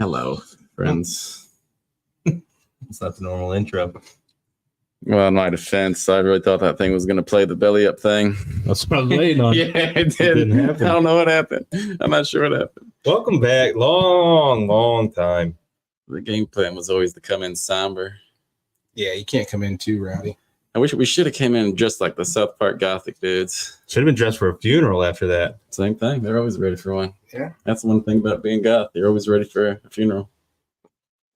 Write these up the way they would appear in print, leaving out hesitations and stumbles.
Hello, friends. It's not the normal intro. Well, in my defense, I really thought that thing was going to play the belly up thing. That's what I was waiting on. Yeah, it did. didn't happen. I don't know what happened. I'm not sure what happened. Welcome back. Long time. The game plan was always to come in somber. Yeah, you can't come in too rowdy. I wish we should have came in just like the South Park Gothic dudes. Should have been dressed for a funeral after that. Same thing. They're always ready for one. Yeah. That's one thing about being goth. You're always ready for a funeral.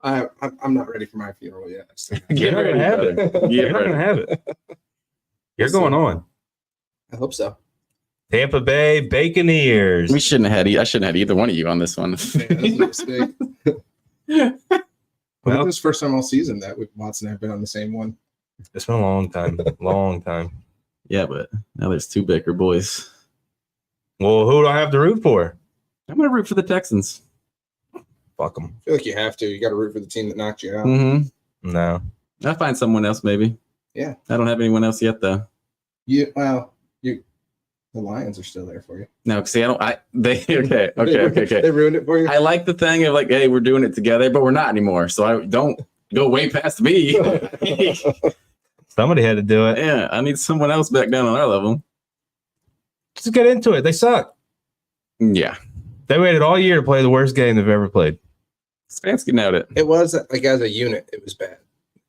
I'm not ready for my funeral yet. So. You're not gonna have it. You're not gonna have it. You're going on. I hope so. Tampa Bay Buccaneers. I shouldn't have had either one of you on this one. Yeah, that's a mistake. Well, this is the first time all season that Watson and I have been on the same one. It's been a long time. Long time. Yeah, but now there's two Baker boys. Well, who do I have to root for? I'm going to root for the Texans. Fuck them. I feel like you have to. You got to root for the team that knocked you out. Mm-hmm. No. I'll find someone else, maybe. Yeah. I don't have anyone else yet, though. The Lions are still there for you. No, see, okay. They ruined it for you. I like the thing of like, hey, we're doing it together, but we're not anymore. So I don't go way past me. Somebody had to do it. Yeah, I need someone else back down on our level. Just get into it. They suck. Yeah. They waited all year to play the worst game they've ever played. Stefanski nailed it. It was like as a unit, it was bad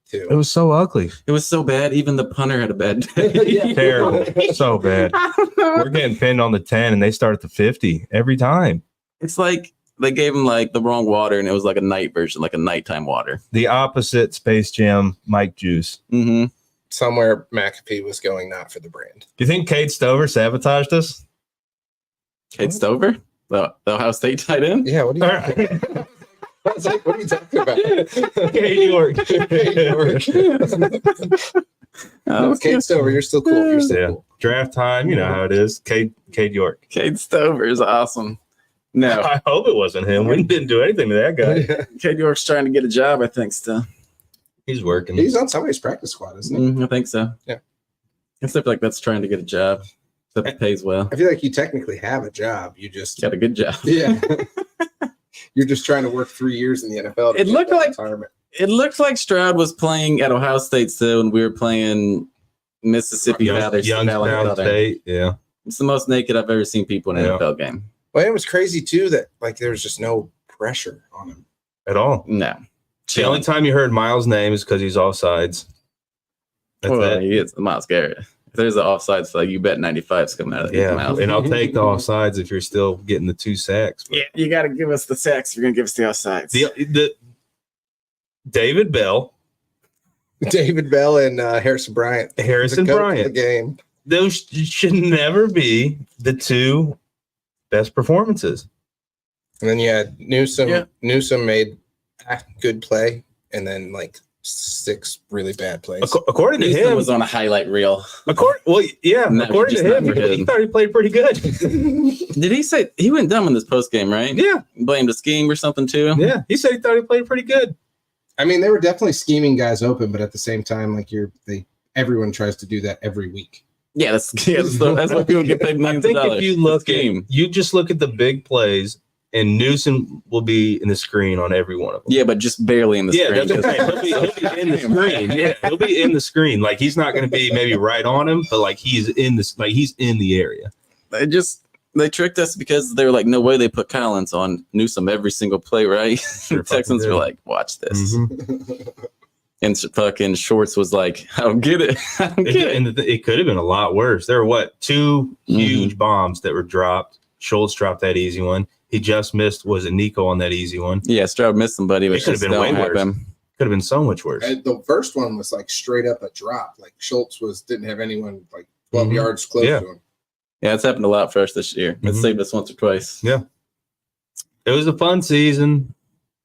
too. It was so ugly. It was so bad. Even the punter had a bad day. Yeah. Terrible. So bad. We're getting pinned on the 10 and they start at the 50 every time. It's like they gave him like the wrong water and it was like a night version, like a nighttime water. The opposite Space Jam Mike Juice. Mm-hmm. Somewhere McAfee was going not for the brand. Do you think Cade Stover sabotaged us? Cade Stover? The Ohio State tight end? Yeah, what do you I was like, what are you talking about? Cade York. No, Cade Stover, you're still cool. You're still cool. Draft time, you know how it is. Cade York. Cade Stover is awesome. No. I hope it wasn't him. We didn't do anything to that guy. Cade York's trying to get a job, I think, still. He's working. He's on somebody's practice squad, isn't he? I think so. Yeah. Except like that's trying to get a job. Except it pays well. I feel like you technically have a job. You just Got a good job. Yeah. You're just trying to work 3 years in the NFL. It looked like retirement. It looked like Stroud was playing at Ohio State still, and we were playing Mississippi Valley State. Yeah. It's the most naked I've ever seen people in an NFL game. Well, it was crazy too that like there was just no pressure on him At all. No. The only time you heard Miles' name is because he's offsides. That's it. He is Myles Garrett. If there's an offsides flag, you bet 95's coming out of his mouth. And I'll take the offsides if you're still getting the 2 sacks. Yeah, you got to give us the sacks. You're going to give us the offsides. The David Bell and Harrison Bryant. The game. Those should never be the 2 best performances. And then you had Newsome. Yeah. Newsome made a good play, and then like 6 really bad plays. According to Newsome him, was on a highlight reel. according to him, he thought he played pretty good. Did he say he went dumb in this post game, right? Yeah, blamed the scheme or something too. Yeah, he said he thought he played pretty good. I mean, they were definitely scheming guys open, but at the same time, like everyone tries to do that every week. Yeah, that's why people get paid millions of dollars. If you just look at the big plays, and Newsom will be in the screen on every one of them. Yeah, but just barely in the screen. Yeah, that's right. He'll be in the screen. Yeah, he'll be in the screen. Like he's not going to be maybe right on him, but like he's in the area. They tricked us because they were like, no way they put Collins on Newsom every single play, right? Sure, Texans were like, watch this. Mm-hmm. And fucking Shorts was like, I don't get it. It could have been a lot worse. There were 2 huge bombs that were dropped. Schultz dropped that easy one. He just missed, was it Nico on that easy one? Yeah, Stroud missed somebody. It could have been way worse. Could have been so much worse. And the first one was like straight up a drop. Like Schultz didn't have anyone like 12 yards close to him. Yeah, it's happened a lot for us this year. It saved us once or twice. Yeah. It was a fun season.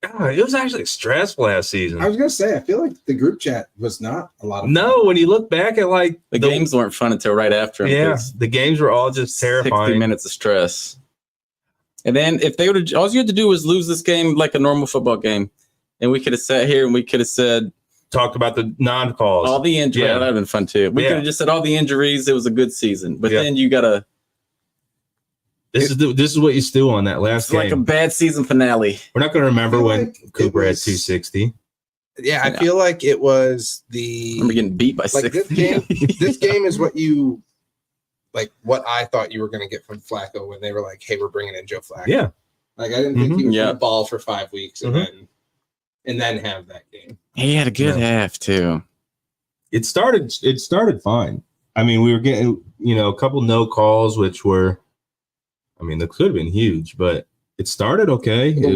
God, it was actually stressful last season. I was going to say, I feel like the group chat was not a lot of fun. No, when you look back at like the games weren't fun until right after. Yeah, the games were all just terrifying. 60 minutes of stress. And then if they would have, all you had to do was lose this game like a normal football game. And we could have sat here and we could have said, talked about the non-calls. All the injuries. Yeah. That would have been fun too. We could have just said all the injuries. It was a good season. But then you got to This is what you stew on that last It's game. like a bad season finale. We're not going to remember when like Cooper had was- 260. Yeah, I feel like it was I remember getting beat by like 6. this game. This game is what you like. What I thought you were going to get from Flacco when they were like, "Hey, we're bringing in Joe Flacco." Yeah. Like I didn't think he was Yeah. going to ball for 5 weeks and then have that game. He had a good Yeah. half too. It started fine. I mean, we were getting, a couple no calls, which were, I mean, that could have been huge, but it started okay. The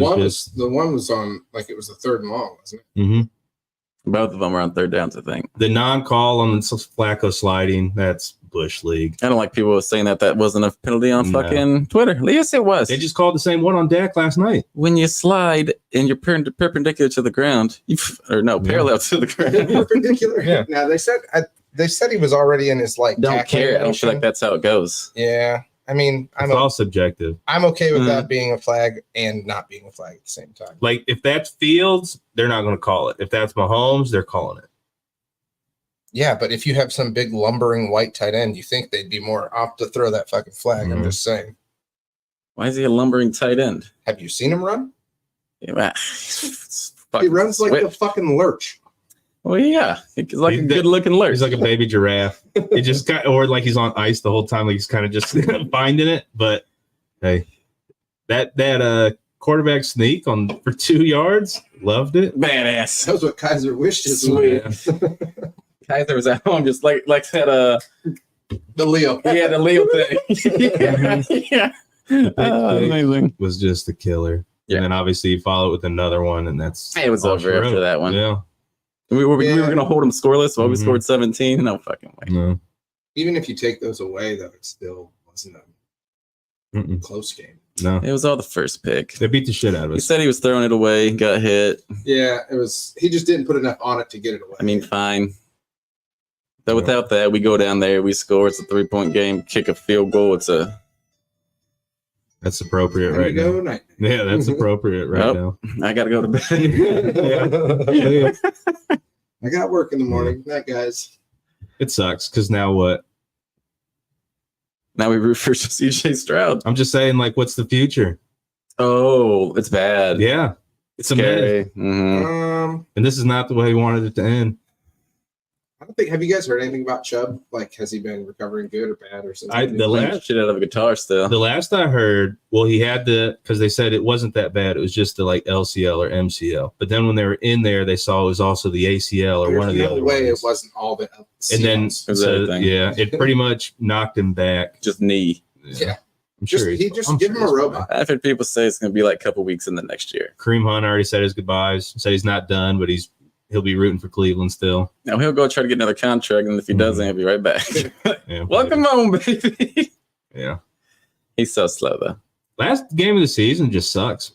one was on like it was the third and long, wasn't it? Mm-hmm. Both of them were on third downs, I think. The non-call on the Flacco sliding, that's Bush League. I don't like people saying that wasn't a penalty on No. fucking Twitter. Yes, it was. They just called the same one on Dak last night. When you slide and you're perpendicular to the ground, parallel to the ground. Perpendicular. Yeah. Now they said he was already in his like. Don't tackling care. I don't motion. feel like that's how it goes. Yeah, I mean, It's all subjective. I'm okay with Mhm. that being a flag and not being a flag at the same time. Like, if that's Fields, they're not going to call it. If that's Mahomes, they're calling it. Yeah, but if you have some big lumbering white tight end, you think they'd be more apt to throw that fucking flag. I'm Mhm. just saying. Why is he a lumbering tight end? Have you seen him run? Yeah, He runs like a fucking lurch. Well, yeah, he's like He's a good-looking lurch. He's like a baby giraffe. He just got, or like he's on ice the whole time. Like he's kind of just finding it. But hey, that quarterback sneak for 2 yards, loved it. badass. That was what Kaiser wished his Sweet. way. Kaiser was at home just like that. The Leo. He had a Leo thing. yeah. Amazing. Was just a killer. Yeah. And then obviously you follow it with another one, and that's It was all over she after wrote. that one. Yeah. We were Yeah. going to hold him scoreless while we Mhm. scored 17. No fucking way. No. Even if you take those away, though, it still wasn't a Mm-mm. close game. No. It was all the first pick. They beat the shit out of He us. said he was throwing it away, got hit. Yeah, it was. He just didn't put enough on it to get it away. I mean, fine. But Yeah. without that, we go down there, we score. It's a 3-point game, kick a field goal. That's appropriate There right you go, now. night. Yeah, that's appropriate right Nope. now. I got to go to bed. Yeah. I got work in the morning. Night, guys. It sucks because now what? Now we root for CJ Stroud. I'm just saying, like, what's the future? Oh, it's bad. Yeah, it's a mess. Scary. Mhm. And this is not the way he wanted it to end. I don't think. Have you guys heard anything about Chubb? Like, has he been recovering good or bad or something? The Playing last- shit out of a guitar still. The last I heard, well, he had because they said it wasn't that bad. It was just the like LCL or MCL. But then when they were in there, they saw it was also the ACL or There's one of the no other way ones. it wasn't all the. And then, It was so, everything. yeah, it pretty much knocked him back. Just knee. Yeah. I'm sure Just give him a robot. I've heard people say it's going to be like a couple weeks in the next year. Kareem Hunt already said his goodbyes. Said he's not done, but he'll be rooting for Cleveland still. Now he'll go try to get another contract, and if he doesn't, he'll be right back. Yeah, Welcome home, baby. Yeah. He's so slow, though. Last game of the season just sucks.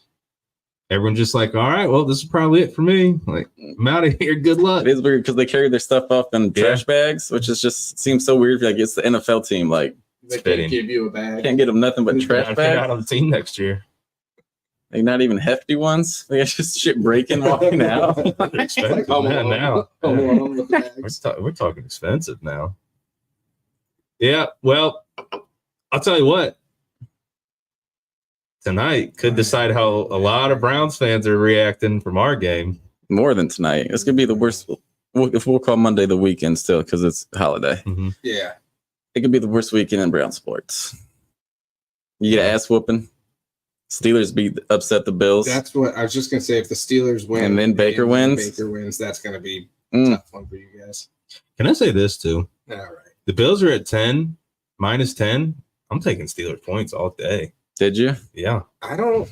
Everyone's just like, all right, well, this is probably it for me. Like, I'm out of here. Good luck. It is weird because they carry their stuff off in trash bags, which is just seems so weird. Like it's the NFL team. Like They fitting. can't give you a bag. can't get them nothing but trash If they're not bags. on the team next year. Like not even hefty ones. Like it's just shit breaking walking out. Expensive Home now. Alone. Home Alone with the bags. We're talking expensive now. Yeah, well, I'll tell you what. Tonight could decide how a lot of Browns fans are reacting from our game. More than tonight. It's gonna be the worst. If we'll call Monday the weekend still because it's holiday. Mm-hmm. Yeah. It could be the worst weekend in Brown sports. You get ass whooping. Steelers upset the Bills. That's what I was just gonna say. If the Steelers win And then Baker wins? Baker wins. That's gonna be a Mm. tough one for you guys. Can I say this too? All right. The Bills are at 10, minus 10. I'm taking Steelers points all day. Did you? Yeah. I don't.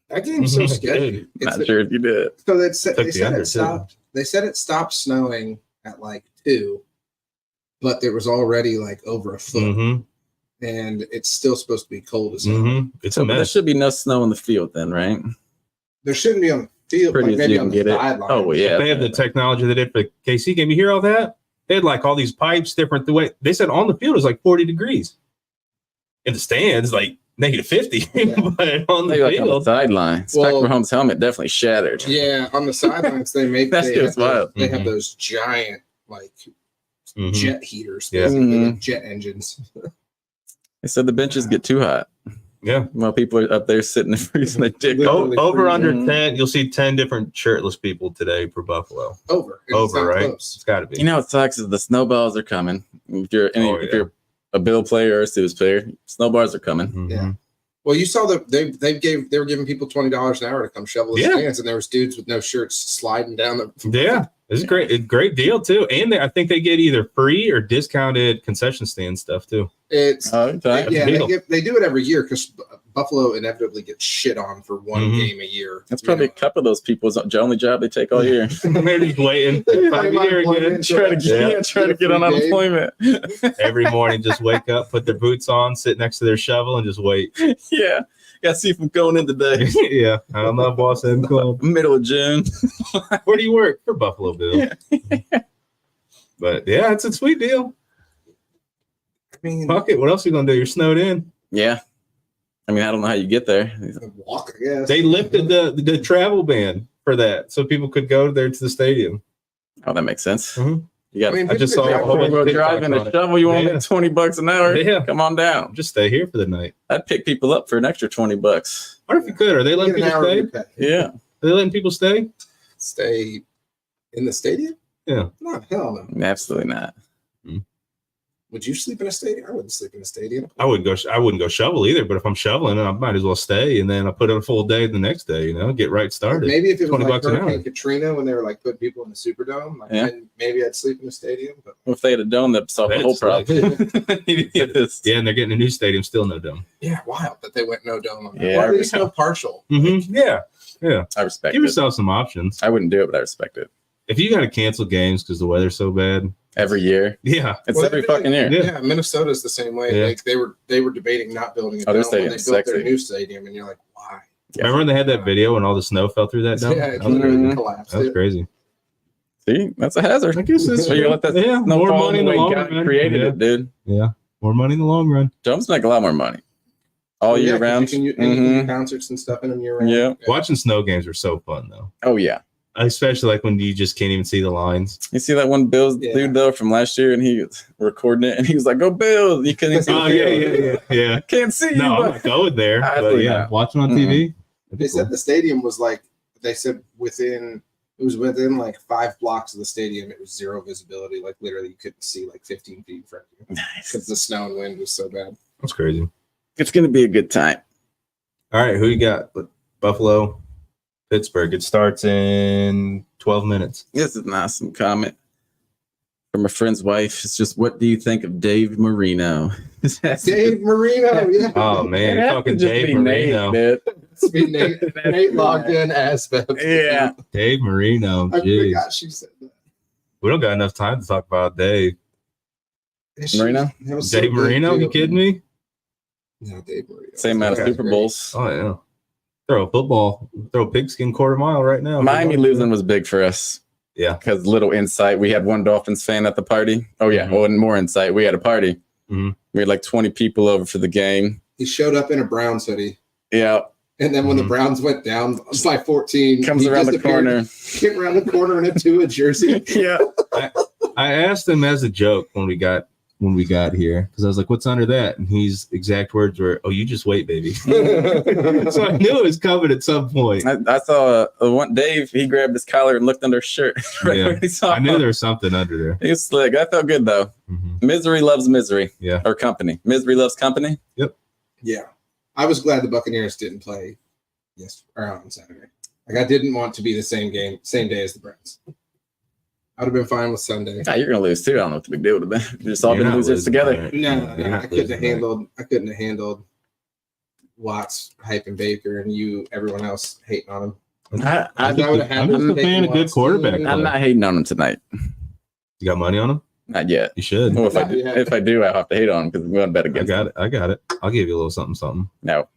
That game's so sketchy. Not sure if you did. So they said Took the under, it stopped. They said it stopped snowing at like 2, but there was already like over a foot, Mm-hmm. and it's still supposed to be cold as hell. Mm-hmm. It's a So there mess. should be no snow in the field then, right? There shouldn't be on the field, Pretty like maybe you on can the get it. sideline. Oh, well, yeah. They have the technology they did for the KC game. You hear all that? They had like all these pipes different. The way they said on the field is like 40 degrees. In the stands, like negative 50. But on the Maybe like on the field, sideline. Well- Patrick Mahomes' helmet definitely shattered. Yeah, on the sidelines they make That they shit's have those, wild. they have Mhm. those giant like Mhm. jet heaters, Yeah. basically, Mhm. like jet engines. They said the benches get too hot. Yeah. While people are up there sitting and freezing their dick off. Literally Over freezing. under 10, you'll see 10 different shirtless people today for Buffalo. Over. And it's Over, not right? close. It's got to be. You know what sucks is the snowballs are coming. If you're if you're a Bill player or a Steelers player, snowballs are coming. Mhm. Yeah. Well, you saw that they were giving people $20 an hour to come shovel the stands, and there was dudes with no shirts sliding down the. Yeah, it's a great deal too, and I think they get either free or discounted concession stand stuff too. It's Okay. they do it every year because Buffalo inevitably gets shit on for one game a year. That's probably a couple of those people's only job they take all year. They're just waiting. Time of year again. Try to get on unemployment. Every morning, just wake up, put their boots on, sit next to their shovel, and just wait. Yeah. Got to see if I'm going in today. Yeah, I don't know, boss. I'm called. Middle of June. Where do you work? For Buffalo Bill. But yeah, it's a sweet deal. I mean, Fuck it. What else are you gonna do? You're snowed in. Yeah. I mean, I don't know how you get there. walk, I guess. They lifted the travel ban for that, so people could go there to the stadium. Oh, that makes sense. Mhm. You got. I mean, I just saw a whole bunch of We're TikToks driving on a it. shovel. You want Yeah. $20 an hour? Yeah. Come on down. Just stay here for the night. I'd pick people up for an extra $20. What if you could? Are they letting Get an people hour stay? of your pay. Yeah. Are they letting people stay? Stay in the stadium? Yeah. No, hell no. Absolutely not. Would you sleep in a stadium? I wouldn't sleep in a stadium. I wouldn't go shovel either, but if I'm shoveling, I might as well stay, and then I put in a full day the next day. Get right started. Maybe if it was $20 like an hour. Hurricane Katrina when they were like putting people in the Superdome, like, Yeah. then maybe I'd sleep in a stadium. But Well, if they had a dome, that solved the Then whole it's like- problem. Yeah, and they're getting a new stadium, still no dome. yeah, wild that they went no dome on that. Yeah, Or I at least no partial. Mm-hmm. Yeah. I respect Give it. yourself some options. I wouldn't do it, but I respect it. If you got to cancel games because the weather's so bad, Every year. yeah, It's Well, every they- fucking year. Yeah. Yeah, Minnesota's the same way. Yeah. Like they were debating not building a Oh, their dome when they stadium's built their sexy. new stadium, and you're like, why? Remember when they had that video when all the snow fell through that dome? Yeah, that was crazy. Mhm. collapsed. That was it. crazy. See, that's a hazard. I guess it's So you let that yeah, snow more fall money in the the way long God run. created Yeah. it, dude. Yeah, more money in the long run. Domes make a lot more money all year 'cause round. You can do Mhm. concerts and stuff in them year round. Yeah. Watching snow games are so fun though, Oh yeah. especially like when you just can't even see the lines. You see that one Bills Yeah. dude though from last year, and he was recording it, and he was like, "Go Bills!" You couldn't even see. Oh the yeah, field. yeah. Can't see you. No, I'm but- not going there. But Absolutely yeah, not. watching on Mhm. TV. They said the stadium was like they said within like 5 blocks of the stadium. It was zero visibility. Like literally, you couldn't see like 15 feet in front of you because Nice. the snow and wind was so bad. That's crazy. It's gonna be a good time. All right, who you got? Buffalo, Pittsburgh. It starts in 12 minutes. This is an awesome comment from a friend's wife. It's just, what do you think of Dave Marino? Dave Marino, yeah. Oh man, you're talking Dave Marino. It's be Nate logged in as Yeah. Dave Marino. I Jeez. forgot she said that. We don't got enough time to talk about Dave. Marino? That was so Dave good, Marino? too. You kidding me? No, Dave Marino. Same amount of Okay. Super Bowls. Oh yeah. Throw a pigskin quarter mile right now. Miami losing was big for us. Yeah. Because little insight, we had one Dolphins fan at the party. Oh yeah, Mhm. well, and more insight. We had a party. Mhm. We had like 20 people over for the game. He showed up in a Browns hoodie. Yeah, And then when the Mhm. Browns went down by 14, comes he around the disappeared. corner. Came around the corner in a Tua jersey. Yeah, I asked him as a joke when we got here because I was like, "What's under that?" And his exact words were, "Oh, you just wait, baby." So I knew it was coming at some point. I saw one Dave. He grabbed his collar and looked under his shirt. Right Yeah. when he saw I knew him. there was something under there. He was slick. That felt good though. Mhm. Misery loves misery. Yeah. Or company. Misery loves company. Yeah. I was glad the Buccaneers didn't play on Saturday. Like I didn't want to be the same day as the Browns. I'd have been fine with Sunday. Ah, you're gonna lose too. I don't know what the big deal would have been. We've just all You're been not losers losing together. tonight. No, You're not I couldn't losing have handled Watts hyping Baker and everyone else hating on him. I, I'm That would've just happened. a fan of good quarterback. I'm I'm play. not hating on him tonight. You got money on him? Not yet. You should. Well, if I Not do, yet. if I do, I have to hate on him because I'm going to bet I against got him. it. I got it. I'll give you a little something. No,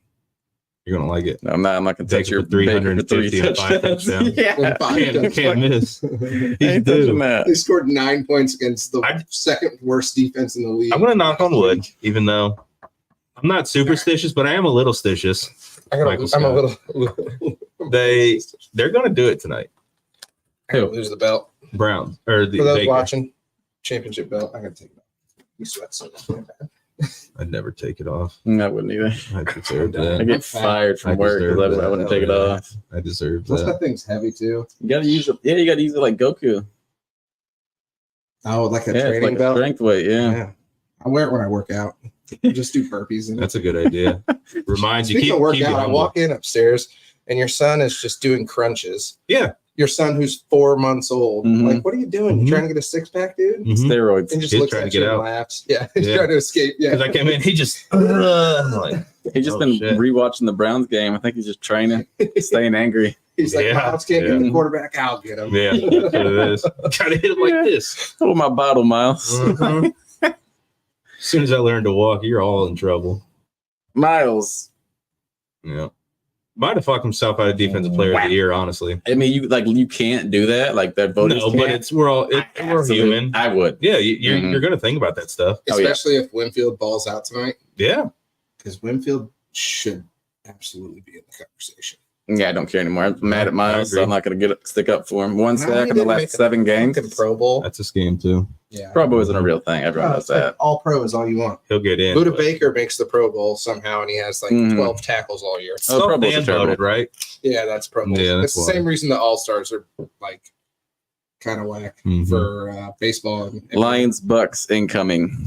You're gonna like it. I'm not going to Take touch it your for 350 Baker and 5 touchdowns. Yeah, Can't miss. I He's ain't touching due. that. They scored 9 points against the I- second worst defense in the league. I'm gonna knock on wood, even though I'm not superstitious, but I am a little stitious. Michael I'm a Scott. little. They're gonna do it tonight. I gotta lose the belt. Browns or the For those Baker. watching, championship belt. I gotta take it off. You sweat so bad. I'd never take it off. I wouldn't either. I deserve I that. get fired from work because I wouldn't take it off. I deserve Plus, that. that thing's heavy too. You gotta use it. Yeah, you gotta use it like Goku. Oh, like a Yeah, it's training like a belt. strength weight. Yeah. I wear it when I work out. I just do burpees. And That's a good idea. Reminds you, Speaking of keep workout, I humble. walk in upstairs and your son is just doing crunches. Yeah. Your son who's 4 months old. Mhm. Like, what are you doing? You Mhm. trying to get a six pack, dude? Mhm. Steroids. And just He's looks trying at to you get and out. laughs. Yeah, he's Yeah. trying to escape. Yeah. Because I came in, he just like, He's just Oh, been shit. rewatching the Browns game. I think he's just training, staying angry. He's like, Yeah. Miles can't Yeah. get the quarterback. I'll get him. yeah, that's what it is. Gotta hit him like this. Oh, my bottle, Miles. Mhm. As soon as I learned to walk, you're all in trouble. Miles. Yeah. Might have fucked himself out of defensive player of the year, honestly. I mean, you can't do that. Like that voters No, but can't. we're Absolutely. human. I would. Yeah, you're Mhm. you're gonna think about that stuff. Oh, yeah. Especially if Winfield balls out tonight, Yeah. because Winfield should absolutely be in the conversation. Yeah, I don't care anymore. I'm mad at Miles, so agree. I'm not going to stick up for him. One How sack he in the didn't last make a 7 games. Fucking Pro Bowl. That's a scam too. Yeah. Pro Bowl isn't a real thing. Everyone knows It's like that. all pro is all you want. He'll get in. Buda but- Baker makes the Pro Bowl somehow, and he has like Mhm. 12 tackles all year. Oh, Pro Bowls are Self-ban terrible. voted, right? Yeah, that's Pro Bowl. Yeah, It's that's the why. same reason the All Stars are like kind of whack Mhm. for baseball. And Lions Bucks incoming.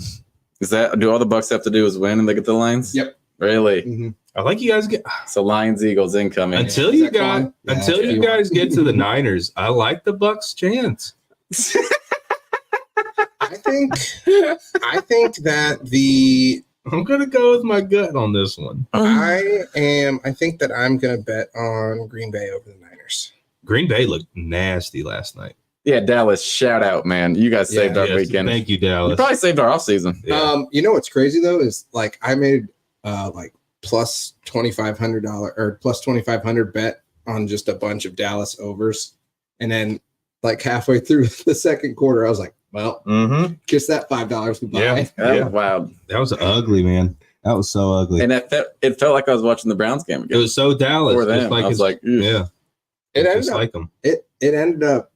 Do all the Bucks have to do is win and they get the Lions? Yep. Really? Mhm. I like you guys get So Lions Eagles incoming. until Is you that got fun? Yeah, until yeah. you guys get to the Niners. I like the Bucks' chance. I think that the I'm gonna go with my gut on this one. I think that I'm gonna bet on Green Bay over the Niners. Green Bay looked nasty last night. Yeah, Dallas, shout out, man. You guys saved Yeah, our Yes, weekend. Thank you, You Dallas. probably saved our offseason. Yeah. You know what's crazy though is like I made like plus $2,500 or plus 2,500 bet on just a bunch of Dallas overs, and then like halfway through the second quarter, I was like, well, Mm-hmm. kiss that $5 goodbye. Yeah. That was wild. That was ugly, man. That was so ugly. And it felt like I was watching the Browns game It again. was so Dallas. For just them. like I was his- like, "Ugh." yeah, It ended just up like them. it ended up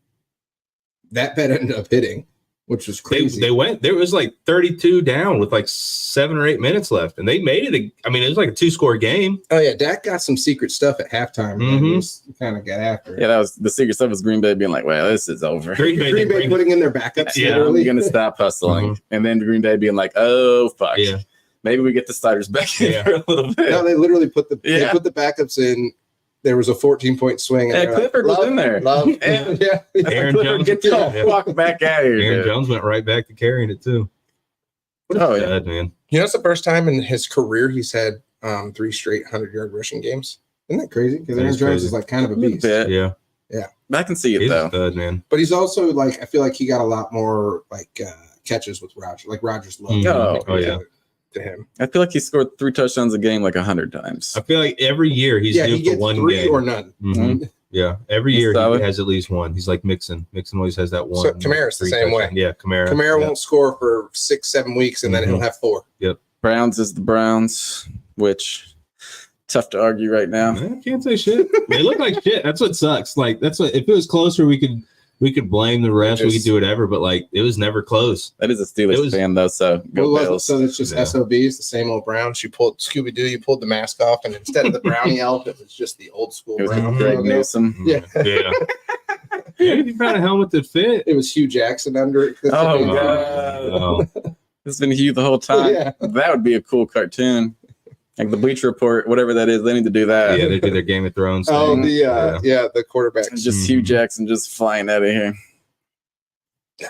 that bet ended up hitting, which was crazy. They went. There was like 32 down with like 7 or 8 minutes left, and they made it. It was like a 2-score game. Oh yeah, Dak got some secret stuff at halftime. Mhm. And kind of got after it. Yeah, that was the secret stuff was Green Bay being like, well, this is over. Green Bay, Green didn't Bay bring- putting in their backups. Yeah, I'm literally. going to stop hustling. And then Green Bay being like, oh, fuck. Yeah. Maybe we get the starters back in Yeah. for a little bit. No, they literally put the Yeah. backups in. There was a 14-point swing. And Yeah, they're like, Clifford was "Love, in there." Love. Yeah. Yeah. Aaron Clifford, Jones. get your Yeah. fuck back out of here. Aaron dude. Jones went right back to carrying it too. What a Oh, yeah. stud, man. You know, it's the first time in his career he's had 3 straight 100-yard rushing games. Isn't that crazy? Because That Aaron is Jones crazy. is like kind of a A little beast. bit. Yeah, I can see it, he's a though. stud, man. But he's also like, I feel like he got a lot more like catches with Roger. Like Rogers loved Mhm. Oh, yeah. to him. I feel like he scored 3 touchdowns a game like 100 times. I feel like every year he's Yeah, due he for gets one 3 game. or none. Mhm. Yeah, every He's year solid. he has at least one. He's like Mixon. Mixon always has that one. So Kamara's the 3 same way. touchdown. Yeah, Kamara. Kamara Yeah. won't score for 6-7 weeks, and then he'll have 4. Browns is the Browns, which tough to argue right now. I can't say shit. They look like shit. That's what sucks. Like that's what. If it was closer, we could blame the refs. We could Just- do whatever. But like it was never close. That is a Steelers It was- fan, though, so go What was it? Bills. So it's just Yeah. SOBs, the same old Browns. You pulled Scooby Doo, you pulled the mask off, and instead of the brownie elf, it was just the old school It was Brown. Greg logo. Newsom. Yeah. Yeah. Maybe if you found a helmet that fit. It was Hugh Jackson under it. Oh, Yeah. God. Oh, It's been Hugh the whole time. Yeah. That would be a cool cartoon. Like the Bleacher Report, whatever that is, they need to do that. yeah, they did their Game of Thrones Oh, thing. the quarterback. It's just Hugh Jackson just flying out of here.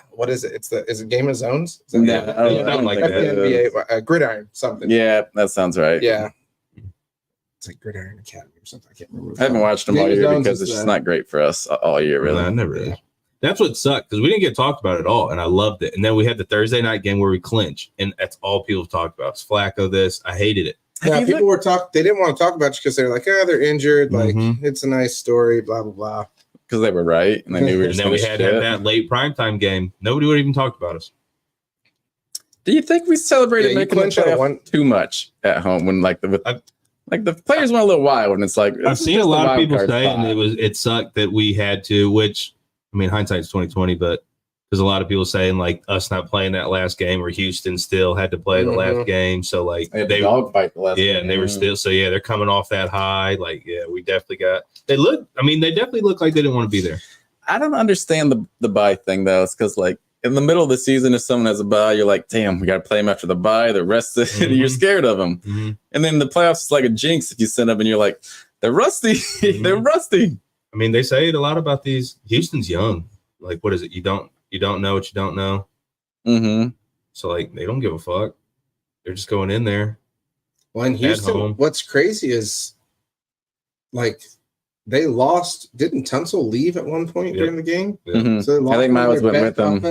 What is it? Is it Game of Zones? Is Yeah, that Yeah, I don't something like think That's that. the NBA Gridiron something. Yeah, that sounds right. Yeah. It's like Gridiron Academy or something. I can't remember. I haven't watched them Game all of year Zones because is, it's just not great for us all year, really. I never Yeah. is. That's what sucked because we didn't get talked about at all, and I loved it. And then we had the Thursday night game where we clinched, and that's all people talked about. It's Flacco. This I hated it. Yeah, Have you people were talking. They didn't want to talk about it because they're like, oh, they're injured. Like, Mhm. it's a nice story. Blah blah blah. Because they were right, and they knew we were And just then we gonna had shit. that late primetime game. Nobody would even talk about us. Do you think we celebrated Yeah, you making the clinch on playoff one- too much at home when like the players went a little wild and it's like I've this is seen a just lot of wild people card say, spot. and it sucked that we had to. Which I mean, hindsight's 2020, but Because a lot of people saying like us not playing that last game, or Houston still had to play the last game. So like they dogfight the last game. and they were still they're coming off that high. Like, yeah, we definitely got they definitely look like they didn't want to be there. I don't understand the bye thing though. It's because like in the middle of the season, if someone has a bye, you're like, damn, we got to play them after the bye. The rest of it, you're scared of them. And then the playoffs is like a jinx if you send them and you're like, they're rusty. They're rusty. I mean, they say it a lot about these. Houston's young. Like, what is it? You don't know what you don't know. So like, they don't give a fuck. They're just going in there. Well, in Houston, what's crazy is like they lost. Didn't Tunsil leave at one point during the game? So I think Miles went with them.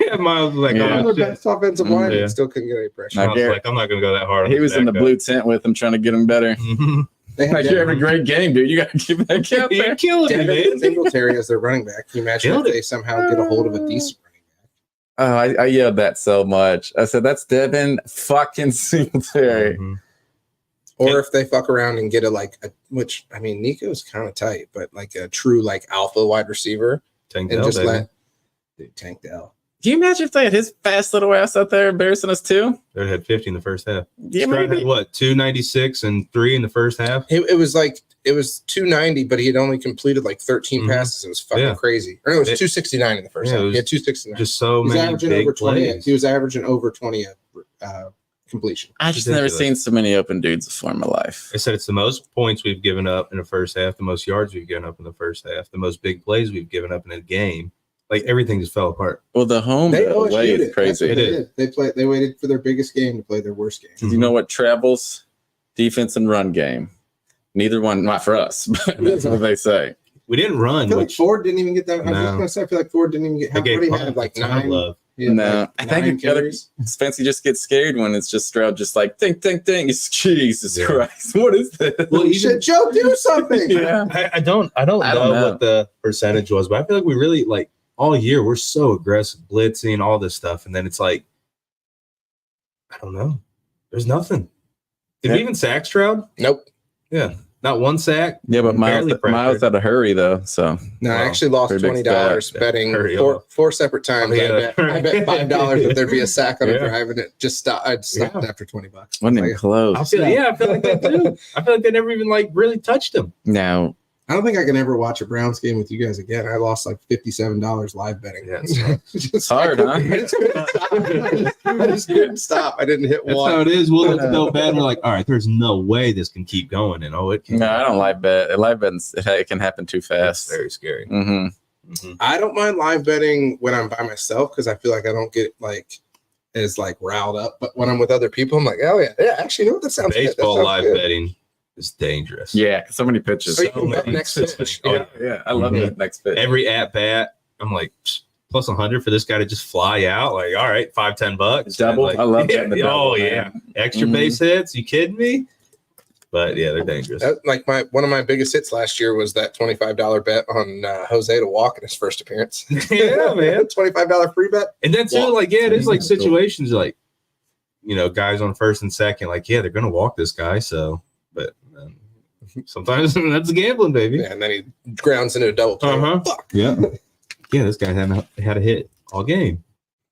Yeah, Miles was like, their best offensive line, and still couldn't get any pressure. I was like, I'm not going to go that hard. He was in the blue tent with them, trying to get him better. They like, you're having a great game, dude. You got to keep that cap there. You're killing it, man. Singletary as their running back. Can you imagine if they somehow get a hold of a decent running back? Oh, I yelled that so much. I said, that's Devin fucking Singletary. Or if they fuck around and get which, I mean, Nico's kind of tight, but like a true like alpha wide receiver. Tank and Dell, just baby. Tank Dell. Can you imagine if they had his fast little ass out there embarrassing us too? They had 50 in the first half. Yeah, maybe. Had, what, 296 and 3 in the first half? It was 290, but he had only completed like 13 passes. It was fucking crazy. Or no, it was 269 in the first half. He had 269. Just so many big plays. He was averaging over 20 completion. I just never seen so many open dudes before in my life. I said it's the most points we've given up in the first half, the most yards we've given up in the first half, the most big plays we've given up in a game. Like everything just fell apart. Well, the home away is crazy. They waited for their biggest game to play their worst game. You know what travels? Defense and run game. Neither one, not for us, but that's what they say. We didn't run. I feel like Ford didn't even get that. No. I was just gonna say, I feel like Ford didn't even get. How many had like 9? Love. No, I think Spencer just gets scared when it's just Stroud, just like think. Jesus Christ, what is this? Well, you should Joe do something. I don't know what the percentage was, but I feel like we really like all year we're so aggressive, blitzing, all this stuff, and then it's like I don't know. There's nothing. Did we even sack Stroud? Nope. Yeah. Not one sack. Yeah, but Miles had a hurry though. So no, I actually lost $20 betting four separate times. I bet $5 that there'd be a sack on a drive, and it just stopped. I'd stopped after $20. Wasn't even close. I feel like that too. I feel like they never even like really touched him. No. I don't think I can ever watch a Browns game with you guys again. I lost like $57 live betting. Yeah, it's hard, huh? I just couldn't stop. I didn't hit That's one. how it is. We'll let go bad. We're like, all right, there's no way this can keep going. And it can. No, I don't live bet. Live betting, it can happen too fast. It's very scary. I don't mind live betting when I'm by myself because I feel like I don't get as riled up. But when I'm with other people, I'm like, oh yeah. Actually, you know what? That sounds baseball good. live betting. It's dangerous. Yeah, so many pitches. Next pitch. Yeah, I love that next pitch. Every at bat, I'm like plus 100 for this guy to just fly out. Like, all right, $5-10. Double. Like, I love that. Oh yeah, extra base hits. You kidding me? But yeah, they're dangerous. One of my biggest hits last year was that $25 bet on Jose to walk in his first appearance. Yeah, man, $25 free bet. And then too, there's like situations like, guys on first and second, they're gonna walk this guy, so. But sometimes that's gambling, baby. Yeah, and then he grounds into a double play. Fuck. Yeah. This guy hadn't had a hit all game.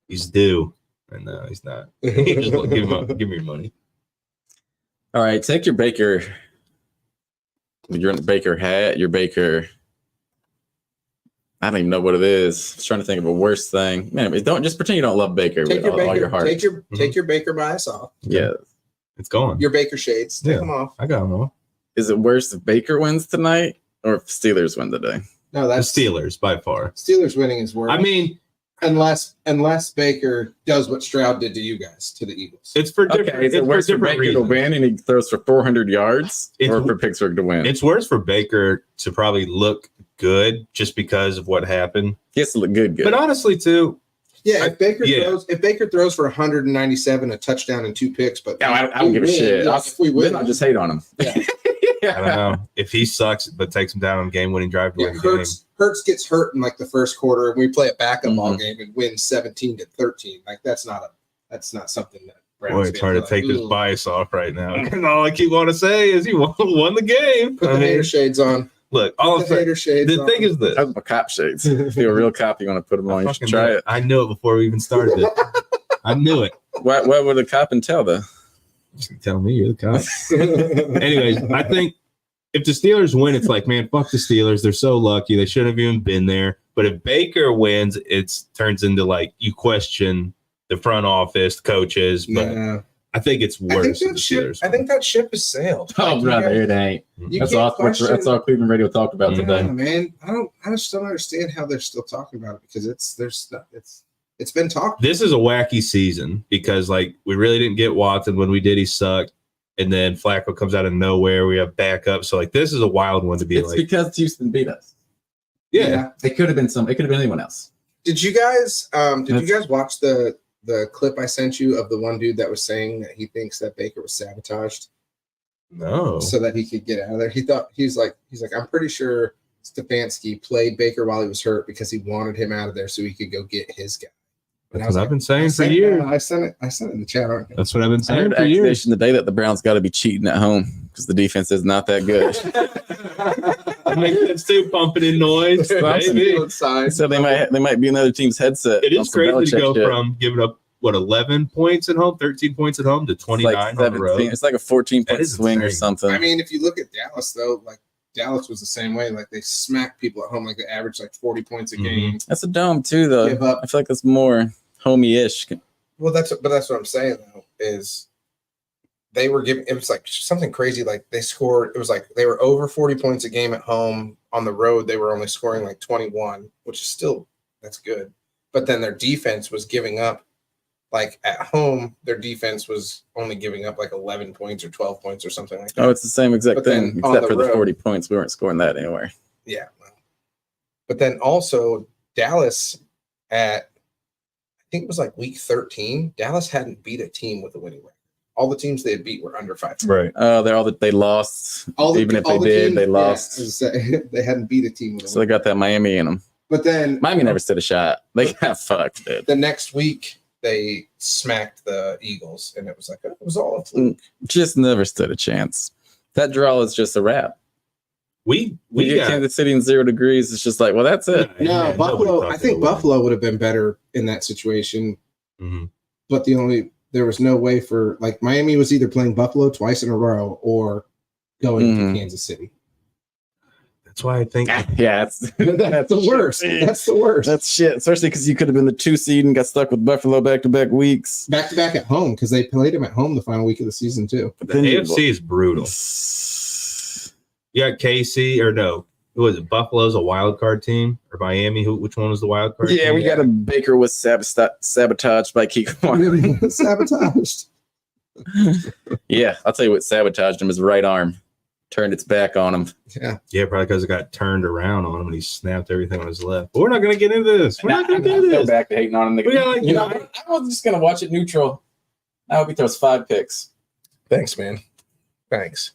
He's due. And no, he's not. Just give me your money. All right, take your Baker. You're in the Baker hat. Your Baker. I don't even know what it is. I was trying to think of a worse thing. Man, don't just pretend you don't love Baker with all your heart. Take your Baker bias off. Yeah. It's gone. Your Baker shades. Take them off. I got them off. Is it worse if Baker wins tonight or if Steelers win today? No, that's the Steelers by far. Steelers winning is worse. I mean, unless Baker does what Stroud did to you guys, to the Eagles. It's for different. Okay, is it worse for Baker to win and he throws for 400 yards, or for Pittsburgh to win? It's worse for Baker to probably look good just because of what happened. He has to look good. But honestly, too. Yeah, if Baker throws for 197, a touchdown and 2 picks, but I don't give a shit. If we win, I'll just hate on him. Yeah. I don't know if he sucks, but takes him down on game-winning drive to win the game. Hurts gets hurt in the first quarter, and we play a backup all game and win 17-13. That's not something that. Boy, it's hard to take this bias off right now. And all I keep wanting to say is he won the game. Put the hater shades on. Look, all I'm saying, hater shades. the thing is this. That's my cop shades. If you're a real cop, you want to put them on. You should try it. I knew it before we even started it. I knew it. What would a cop and tell though? Tell me you're the cop. Anyways, I think if the Steelers win, it's like, man, fuck the Steelers. They're so lucky. They shouldn't have even been there. But if Baker wins, it turns into like you question the front office, coaches. But Yeah. I think it's worse. I think that ship has sailed. Oh, brother, it ain't. That's all Cleveland radio talked about today. Man, I just don't understand how they're still talking about it because it's been talked. This is a wacky season because like we really didn't get Watson. When we did, he sucked. And then Flacco comes out of nowhere. We have backup. So like this is a wild one to be it's like. because Houston beat us. Yeah. It could have been it could have been anyone else. Did you guys watch the clip I sent you of the one dude that was saying that he thinks that Baker was sabotaged? No. So that he could get out of there. He's like, I'm pretty sure Stefanski played Baker while he was hurt because he wanted him out of there so he could go get his guy. That's what I've been saying for years. I sent it in the chat, aren't I? That's what I've been I saying heard for years. accusation today that the Browns got to be cheating at home because the defense is not that good. That makes sense too, pumping in noise. Maybe. So they might be another team's headset. It is crazy to go from giving up 11 points at home, 13 points at home to 29 on the road. It's like a 14-point swing or something. I mean, if you look at Dallas though, like Dallas was the same way. Like they smack people at home, like they average like 40 points a game. That's a dome too, though. Give up. I feel like that's more homey-ish. Well, that's what I'm saying though, is they were giving, it was like something crazy. Like they scored, it was like they were over 40 points a game at home. On the road, they were only scoring like 21, which is still, that's good. But then their defense was giving up, like at home, their defense was only giving up like 11 points or 12 points or something like that. Oh, it's the same exact thing, except for the 40 points. We weren't scoring that anywhere. Yeah. But then also Dallas at, I think it was like week 13, Dallas hadn't beat a team with a winning record. All the teams they had beat were under 500. Right. They lost. Even if they did, they lost. Yeah, they hadn't beat a team with a so they got that Miami in them. But then Miami never stood a shot. They got fucked, dude. The next week they smacked the Eagles, and it was like it was all a fluke. Just never stood a chance. That draw is just a wrap. We get Kansas City in 0 degrees. It's just like, well, that's it. No, Buffalo. I think Buffalo would have been better in that situation. Mm-hmm. But there was no way for like Miami was either playing Buffalo twice in a row or going to Kansas City. That's why I think that's the worst. That's the worst. That's shit. Especially because you could have been the 2 seed and got stuck with Buffalo back-to-back weeks. Back-to-back at home because they played them at home the final week of the season too. But the AFC is brutal. You got KC or no? Who was it? Buffalo's a wild card team or Miami? Which one was the wild card? Yeah, team? we got a Baker was sabotaged by Keegan. Sabotaged. Yeah, I'll tell you what sabotaged him. His right arm turned its back on him. Yeah, probably because it got turned around on him and he snapped everything on his left. But we're not going to get into this. We're not going to do this. Go back to hating on him. I was just going to watch it neutral. I hope he throws 5 picks. Thanks, man. Thanks.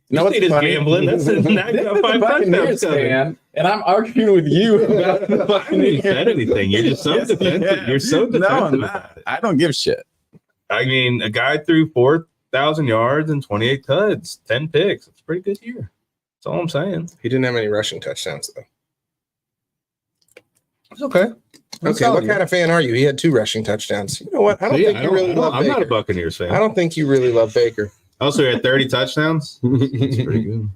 You know what's funny? Gambling. That's it. Now you got 5 touchdowns fan, and I'm arguing with you about the Buccaneers. I haven't said anything. You're just so defensive. Yeah. You're so defensive. No, I'm not. I don't give a shit. I mean, a guy threw 4,000 yards and 28 tuds, 10 picks. It's a pretty good year. That's all I'm saying. He didn't have any rushing touchdowns, though. It's okay. Okay, what kind of fan are you? He had 2 rushing touchdowns. You know what? I don't think you really love Baker. I'm not a Buccaneers fan. I don't think you really love Baker. Also, he had 30 touchdowns. That's pretty good.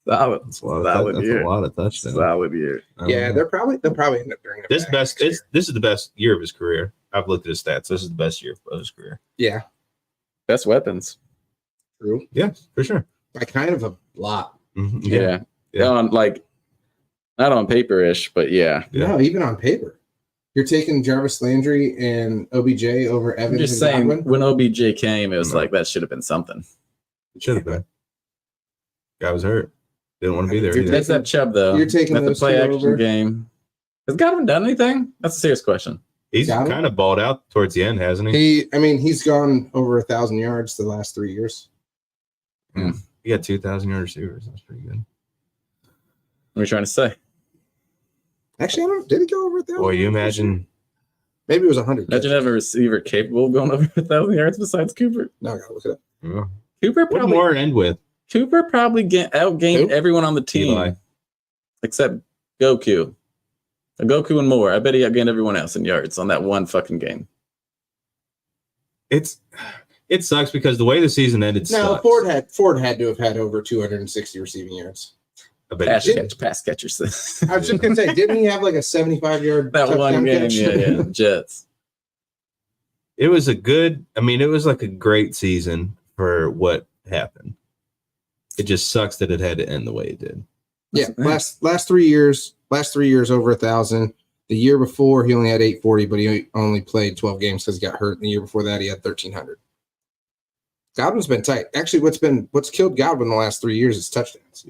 Solid. That's a lot of touchdowns. Solid year. Yeah, they'll probably end up bringing it this back this is the best year of his career. I've looked at his stats. This is the best year of his career. Yeah. Best weapons. True. Yeah, for sure. By kind of a lot. Mm-hmm. Yeah. Not on paper-ish, but yeah. No, even on paper. You're taking Jarvis Landry and OBJ over Evans. I'm just saying, when OBJ came, it was like that should have been something. It should have been. Guy was hurt. Didn't want to be there. That's that Chubb, though. You're taking the play action over. game. Has Godwin done anything? That's a serious question. He's kind of balled out towards the end, hasn't he? He's gone over 1,000 yards the last 3 years. Yeah. He got 2,000 yard receivers. That's pretty good. What are you trying to say? Actually, did he go over 1,000? Boy, you imagine. Maybe it was 100. Imagine have a receiver capable of going over 1,000 yards besides Cooper. No, I gotta look it up. Yeah. Cooper probably more end with. Cooper probably outgained everyone on the team. Eli. except Goku. Goku and more. I bet he outgained everyone else in yards on that one fucking game. It sucks because the way the season ended. No, sucks. Ford had to have had over 260 receiving yards. I bet he did. Pass catchers. I was just gonna say, didn't he have like a 75-yard that one game? catch? Yeah, Jets. It was it was like a great season for what happened. It just sucks that it had to end the way it did. Yeah, last 3 years over 1,000. The year before he only had 840, but he only played 12 games because he got hurt. And the year before that he had 1,300. Godwin's been tight. Actually, what's killed Godwin the last 3 years is touchdowns.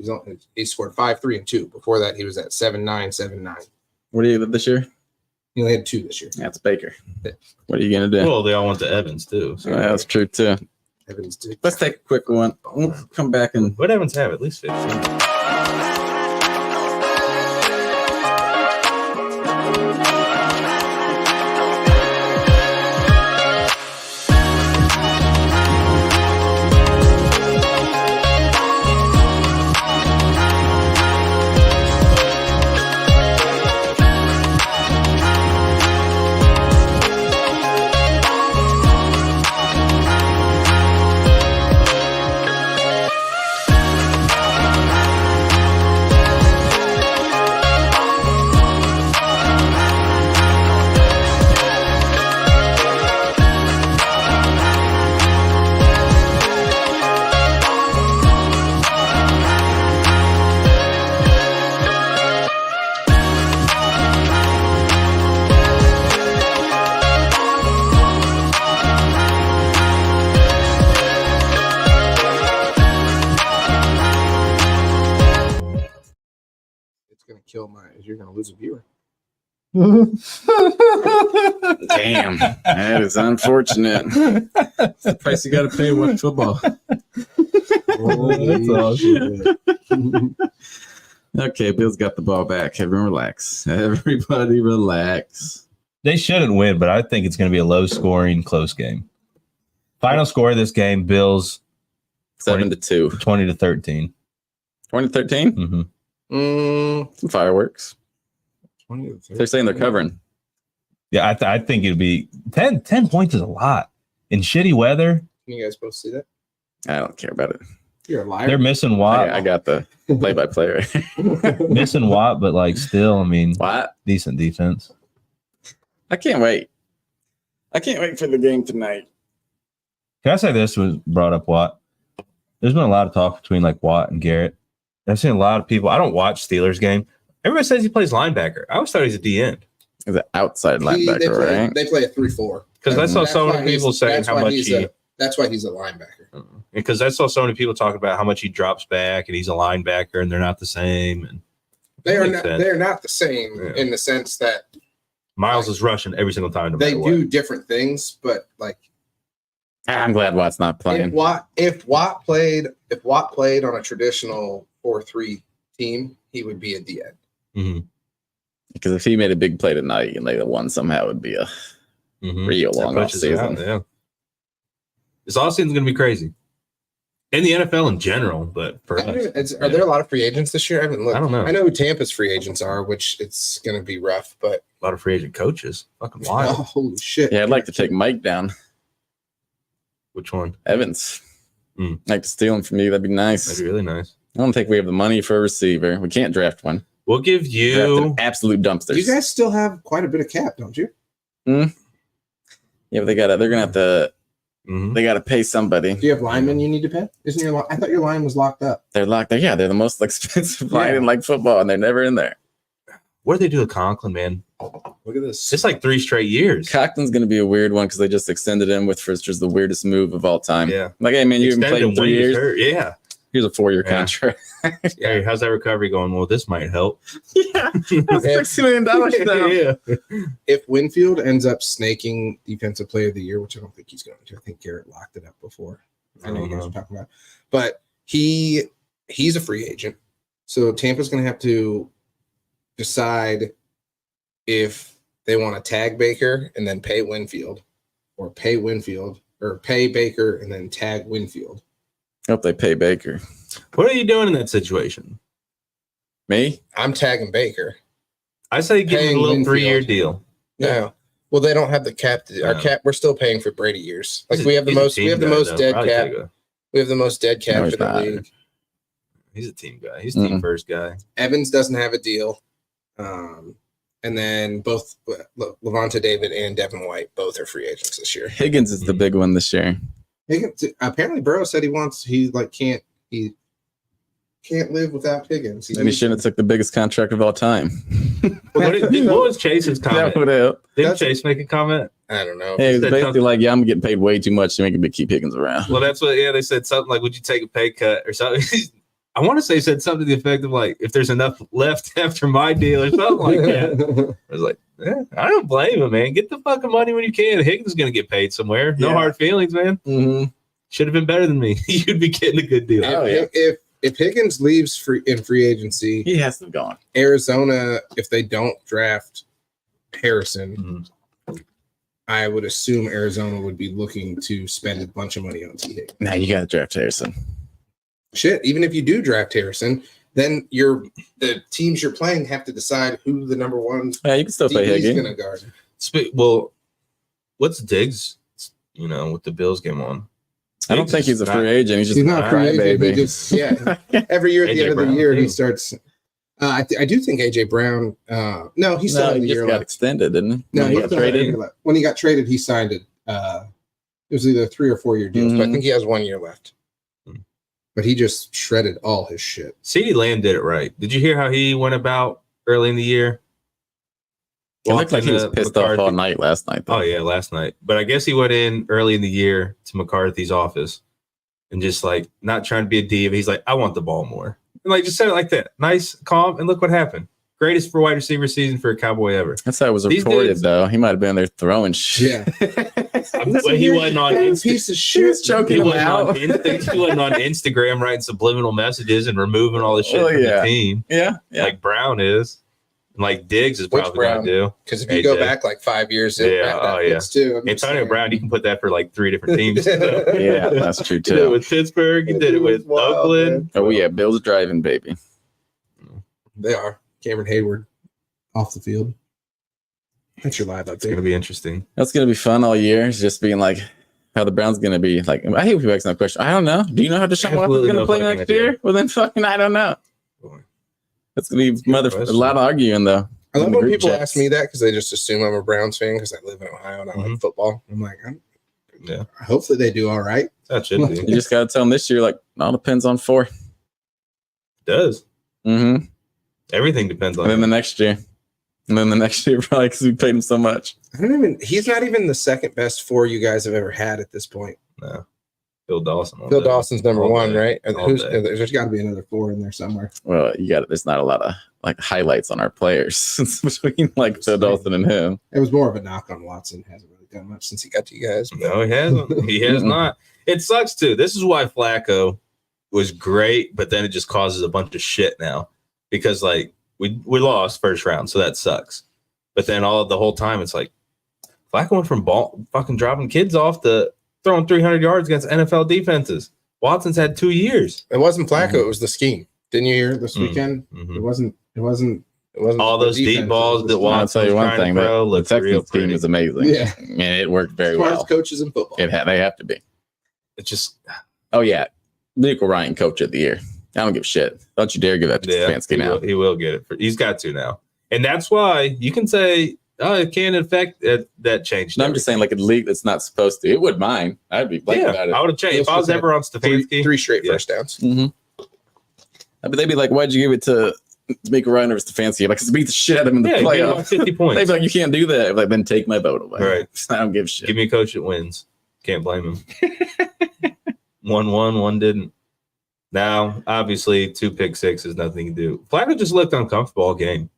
He scored 5, 3, and 2. Before that he was at 7, 9, 7, 9. What do you have this year? He only had 2 this year. That's Baker. What are you gonna do? Well, they all went to Evans too. So. That's true too. Evans did. Let's take a quick one. We'll come back and What Evans have? At least 15. You're gonna lose a viewer. damn, that is unfortunate. It's the price you got to pay to watch football. That's awesome. Okay, Bill's got the ball back. Everyone relax. Everybody relax. They shouldn't win, but I think it's going to be a low-scoring, close game. Final score of this game: Bills 7-2. 20-13. 2013? Mm-hmm. Some fireworks. They're saying they're covering. Yeah, I think it'd be 10 points is a lot in shitty weather. You guys supposed to see that? I don't care about it. You're a liar. They're missing Watt. I got the play-by-play right. Missing Watt, but like still, I mean, What? decent defense. I can't wait. I can't wait for the game tonight. Can I say this was brought up Watt? There's been a lot of talk between like Watt and Garrett. I've seen a lot of people. I don't watch Steelers game. Everybody says he plays linebacker. I always thought he's a D end. He's an outside linebacker, right? They play a 3-4. Because I saw so many people saying how much that's why he's a linebacker. Because I saw so many people talking about how much he drops back and he's a linebacker and they're not the same. And they're not the same in the sense that Miles is rushing every single time. They do different things, but like I'm glad Watt's not playing. If Watt played on a traditional 4-3 team, he would be a D end. Mm-hmm. Because if he made a big play tonight and they won somehow, it would be a real long off season. Yeah. This off season's going to be crazy. In the NFL in general, but for us. Are there a lot of free agents this year? I haven't looked. I don't know. I know who Tampa's free agents are, which it's going to be rough, but a lot of free agent coaches. Fucking wild. Oh, holy shit. Yeah, I'd like to take Mike down. Which one? Evans. I'd like to steal him from you. That'd be nice. That'd be really nice. I don't think we have the money for a receiver. We can't draft one. We'll give you absolute dumpsters. You guys still have quite a bit of cap, don't you? Yeah, but they're gonna have to. They got to pay somebody. Do you have linemen you need to pay? Isn't your I thought your line was locked up. They're locked there. Yeah, they're the most expensive line in like football, and they're never in there. What do they do with Conklin, man? Look at this. It's like 3 straight years. Conklin's going to be a weird one because they just extended him with first just the weirdest move of all time. Yeah. Like, hey, man, you haven't played in 3 years. Yeah. Here's a 4-year contract. Hey, how's that recovery going? Well, this might help. Yeah. $60 million now. Yeah. If Winfield ends up snaking Defensive Player of the Year, which I don't think he's going to, I think Garrett locked it up before. I know you guys were talking about it. But he's a free agent. So Tampa's going to have to decide if they want to tag Baker and then pay Winfield, or pay Baker and then tag Winfield. I hope they pay Baker. What are you doing in that situation? Me? I'm tagging Baker. I say give him Paying a little Winfield. 3-year deal. No. Well, they don't have the cap. Our No. cap. We're still paying for Brady years. Like He's we have the a most. team We have the guy, most though. dead Probably cap. take a- We have the most dead cap No, in he's the not. league. He's a team guy. He's a team first guy. Evans doesn't have a deal. And then both Levante David and Devin White both are free agents this year. Higgins is the big one this year. Apparently, Burrow said he can't live without Higgins. And he shouldn't have took the biggest contract of all time. What was Chase's comment? That would help. Didn't Chase make a comment? I don't know. Hey, it's said basically something- like, yeah, I'm getting paid way too much to make me keep Higgins around. Well, that's what. Yeah, they said something like, "Would you take a pay cut or something?" I want to say he said something to the effect of like, "If there's enough left after my deal or something like that." I was like, I don't blame him, man. Get the fucking money when you can. Higgins is gonna get paid somewhere. No Yeah. hard feelings, man. Mm-hmm. Should have been better than me. You'd be getting a good deal. Oh, yeah. If Higgins leaves in free agency, He has to have gone. Arizona, if they don't draft Harrison, Mhm. I would assume Arizona would be looking to spend a bunch of money on T. Higgins. Now you got to draft Harrison. Shit, even if you do draft Harrison, then the teams you're playing have to decide who the number one Yeah, you can still pay DB is Higgins. going to guard. Well, what's Diggs? With the Bills game on. I don't think he's a free agent. He's just He's not a free agent. baby. He just every year at the AJ end of Brown, the year he too. starts. I do think AJ Brown. No, he still No, had he the just year got left. extended, didn't he? No, When he he got still had a traded. year left. When he got traded, he signed it. It was either 3 or 4 year deals, but I Mhm. think he has 1 year left. Hmm. But he just shredded all his shit. CeeDee Lamb did it right. Did you hear how he went about early in the year? It looked like he was Walked pissed into off all McCarthy. night last night. Though. Oh yeah, last night. But I guess he went in early in the year to McCarthy's office and just like not trying to be a diva. He's like, I want the ball more. And like just said it like that. Nice, calm, and look what happened. Greatest for wide receiver season for a Cowboy ever. That's how it was These reported, dudes- though. He might have been there throwing shit. But he wasn't on Insta- piece of He shit. was choking he him wasn't out. he wasn't on Instagram writing subliminal messages and removing all the shit Oh, from yeah. the team Yeah, yeah. like Brown is. And like Diggs is Which probably going Brown? to do. Because if you go AJ. back like 5 years, Yeah, oh, yeah. it's too. Antonio Brown, you can put that for like 3 different teams. Yeah, that's true You did it too. with Pittsburgh. You did it with Wild, Oakland. Oh yeah, Bill's driving, baby. They are. Cameron Hayward off the field. That's your live It's going to update. be interesting. That's gonna be fun all year. It's just being like how the Browns gonna be. Like I hate people asking that question. I don't know. Do you know how Deshaun Watson's Absolutely gonna no play fucking next idea. year? Well then fucking I don't know. That's gonna be good a question. lot of arguing though. I love in the when group people chats. ask me that because they just assume I'm a Browns fan because I live in Ohio and I like football. I'm like, Yeah, hopefully they do all right. that should be. You It just gotta tell them this year, like, it all depends on 4. does. Mm-hmm. Everything depends on And then the him. next year. And then the next year, probably because we paid him so much. He's not even the second best 4 you guys have ever had at this point. No. Phil Dawson. all Phil day. Dawson's number All 1, day. right? And All day. there's got to be another 4 in there somewhere. Well, there's not a lot of like highlights on our players between like Phil Dawson and him. It was more of a knock on Watson. Hasn't really done much since he got to you guys. but- No, he hasn't. He has not. It sucks too. This is why Flacco was great, but then it just causes a bunch of shit now because like we lost first round, so that sucks. But then the whole time it's like Flacco went from fucking dropping kids off to throwing 300 yards against NFL defenses. Watson's had 2 years. It wasn't Flacco. It was the scheme. Didn't you hear this weekend? Mhm. It wasn't. All the those deep defense, balls it was that the I'll Watson tell you was one trying to thing: throw the looked real Texans team pretty. is amazing. Yeah. And it worked very smartest well. coaches in football. They have to be. It's just Oh yeah, Nick Ryan, coach of the year. I don't give a shit. Don't you dare give that to Stefanski now. he will get it. He's got to now, and that's why you can say, "Oh, it can't affect that change." No, I'm just saying, like a league that's not supposed to. It would mind. I'd be blank about it. I would have changed if I was ever on Stefanski. Three straight Yeah. first downs. Mm-hmm. But they'd be like, "Why'd you give it to Nick Ryan over Stefanski?" Like, "Cause beat the shit out of him in the Yeah, he won playoffs." 50 They'd points. be like, "You can't do that." Like, then take my vote away. Right. I don't give a shit. Give me a coach that wins. Can't blame him. One won, one didn't. Now, obviously, 2 pick six is nothing to do. Flacco just looked uncomfortable all game.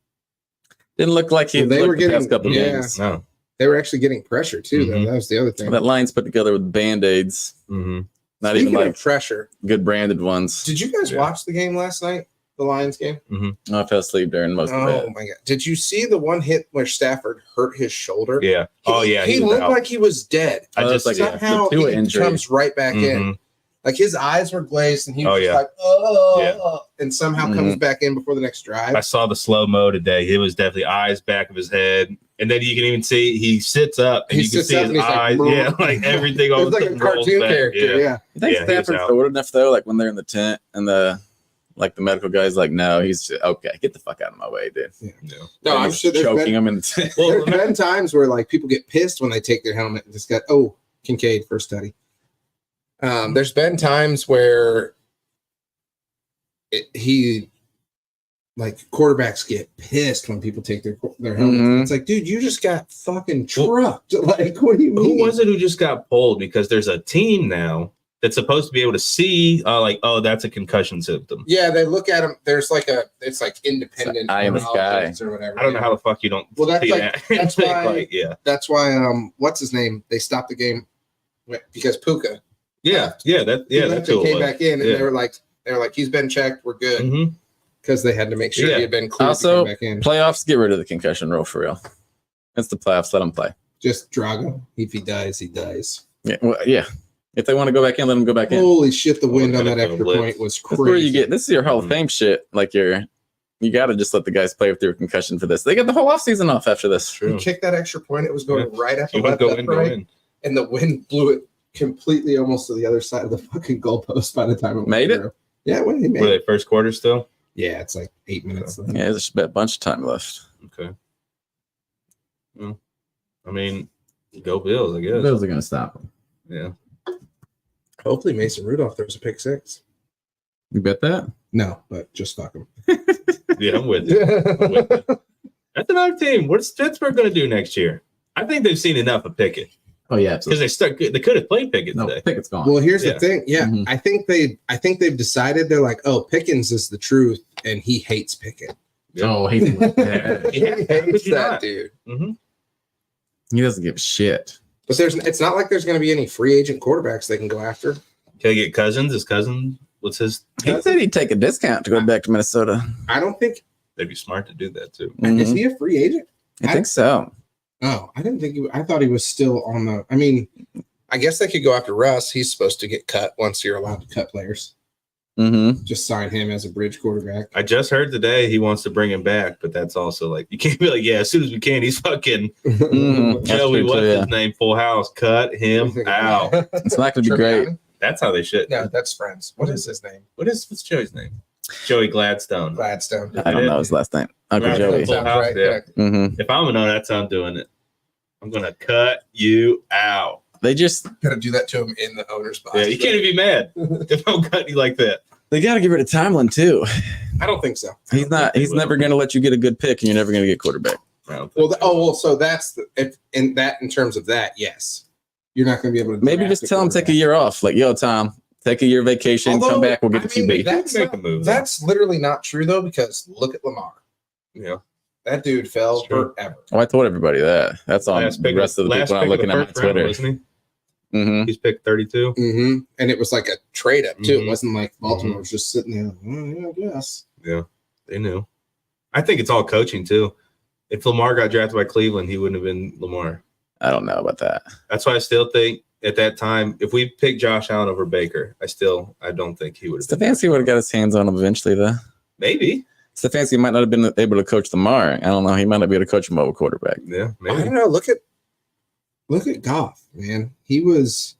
Didn't look like he. Well, they looked were the past getting- couple yeah. games. No. They were actually getting pressure too, though. Mhm. That was the other thing. That line's put together with band-aids, Mm-hmm. not Speaking even of like pressure, good branded ones. did you guys Yeah. watch the game last night? The Lions game? I fell asleep during most of Oh it. my god! Did you see the one hit where Stafford hurt his shoulder? Yeah. Oh, yeah. He was looked out. like he was dead. I Oh, just it's like yeah. a Somehow Tua he injury. comes right back in. Mhm. Like his eyes were glazed, and he was Oh, just yeah. like, oh, and somehow comes back in before the next drive. I saw the slow mo today. It was definitely eyes back of his head, and then you can even see he sits up, and He you can sits see up his and he's like, eyes. "Brr." Yeah, like everything. All It's like a cartoon character. Yeah. You think Yeah, he was Stafford's out. old enough though? Like when they're in the tent and the medical guy's like, no, he's just, okay. Get the fuck out of my way, dude. No, I'm He's sure there's choking been, him in the tent. there's been times where like people get pissed when they take their helmet and just got Kincaid first study. There's been times where quarterbacks get pissed when people take their helmets. Mhm. It's like, dude, you just got fucking trucked. Like, what do you mean? Who was it who just got pulled? Because there's a team now that's supposed to be able to see, that's a concussion symptom. Yeah, they look at them. There's it's like independent Eye in the sky. neurologists or whatever. I don't know how the fuck you don't. Well, that's see like- that. that's why- Like, yeah, That's why what's his name? They stopped the game because Puka. that's He who left it and came was. back in, and Yeah. they were like, he's been checked, we're good, Mhm. because they had to make sure Yeah. he had been cleared Also, to come back in. playoffs, get rid of the concussion rule for real. It's the playoffs. Let them play. Just Drago. If he dies, he dies. Yeah. Well, yeah. If they want to go back in, let them go back in. Holy shit! The wind on gonna that go extra blitz. point was That's where you crazy. get. This is your Hall of Mhm. Fame shit. Like you got to just let the guys play with their concussion for this. They get the whole offseason off after this. He kicked that extra point. It was going right at the You want left to go in, go upright, in. and the wind blew it completely almost to the other side of the fucking goalpost by the time it went Made it? through. Yeah, when he made Were it. they first quarter still? Yeah, it's like 8 minutes left. Yeah, there's a bunch of time left. Okay. Well, I mean, go Bills, I guess. Bills are going to stop them. Yeah. Hopefully Mason Rudolph throws a pick six. You bet that? No, but just fuck him. Yeah, I'm with you. I'm with you. That's another team. What's Pittsburgh going to do next year? I think they've seen enough of Pickett Oh, yeah. because they could have played Pickett No, today. Pickett's gone. Well, here's Yeah. the thing. Yeah, Mhm. I think they've decided they're like, oh, Pickens is the truth, and he hates Pickett. Oh, he's He Yeah, hates you that not? dude. Mm-hmm. he doesn't give a shit. But it's not like there's going to be any free agent quarterbacks they can go after. Can I get Cousins? Is Cousins? What's his? He said he'd take a discount to go back to Minnesota. I don't think They'd be smart to do that too. is Mhm. he a free agent. I think so. Oh, I didn't think I thought he was still on the. I mean, I guess they could go after Russ. He's supposed to get cut once you're allowed to cut players. Mm-hmm. Just sign him as a bridge quarterback. I just heard today he wants to bring him back, but that's also like you can't be like, yeah, as soon as we can, he's fucking Mm-hmm. That's Joey. true, What's too, yeah. his name? Full House. Cut him out. It's not going to be great. That's how they should. No, that's Friends. What is his name? What's Joey's name? Joey Gladstone. Gladstone. I don't know his last name. Uncle Right. Joey. Full House, yeah. Mm-hmm. If I'm gonna know, that's how I'm doing it. I'm gonna cut you out. They just Gotta do that to him in the owner's box. Yeah, you can't even be mad if I'm cutting you like that. they got to get rid of Tomlin too. I don't think so. He's not. He's never going to let you get a good pick, and you're never going to get quarterback. I don't think Well, so. so that's in terms of that, yes, you're not going to be able to. Maybe draft just tell him take a quarterback. year off. Like, yo, Tom, take a year vacation, Although, come back, we'll get I the mean, QB. That's Make not- a move. That's literally not true though, because look at Lamar. Yeah. That dude fell It's true. forever. Oh, I told everybody that. That's on the rest of the people I'm looking at my Twitter. Wasn't Mm-hmm. he? He's picked 32. Mm-hmm. And it was like a trade up too. It Mhm. wasn't like Baltimore was just sitting there. Like, yeah, I guess. Yeah, they knew. I think it's all coaching too. If Lamar got drafted by Cleveland, he wouldn't have been Lamar. I don't know about that. That's why I still think at that time, if we picked Josh Allen over Baker, I don't think he would have been. Stefanski would have got his hands on him eventually, though. Maybe. Stefanski might not have been able to coach Lamar. I don't know. He might not be able to coach him over quarterback. Yeah, I maybe. don't know. Look at Goff, man. He was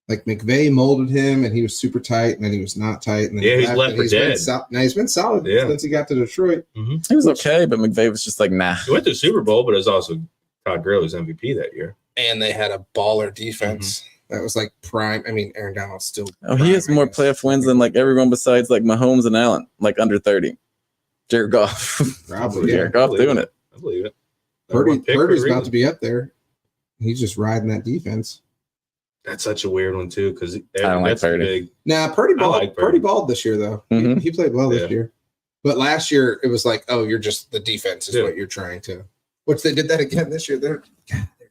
like McVay molded him, and he was super tight, and then he was not tight, and then Yeah, he he's left and for he's been dead. now he's been solid Yeah. since he got to Detroit. He was okay, but McVay was just like, nah. He went to the Super Bowl, but it was also Todd Gurley's MVP that year. And they had a baller defense that was like prime. I mean, Aaron Donald's still. Oh, he has prime, I more guess. playoff wins than like everyone besides like Mahomes and Allen, like under 30. Jared Goff. Probably, yeah. Jared Goff doing it. I believe it. Purdy's about to be up there. He's just riding that defense. That's such a weird one too, because don't like that's Purdy. big. Nah, Purdy I balled. like Purdy. Purdy balled this year though. Mhm. He played well Yeah. this year, but last year it was like, oh, you're just the defense is Yeah. what you're trying to. Which they did that again this year. Their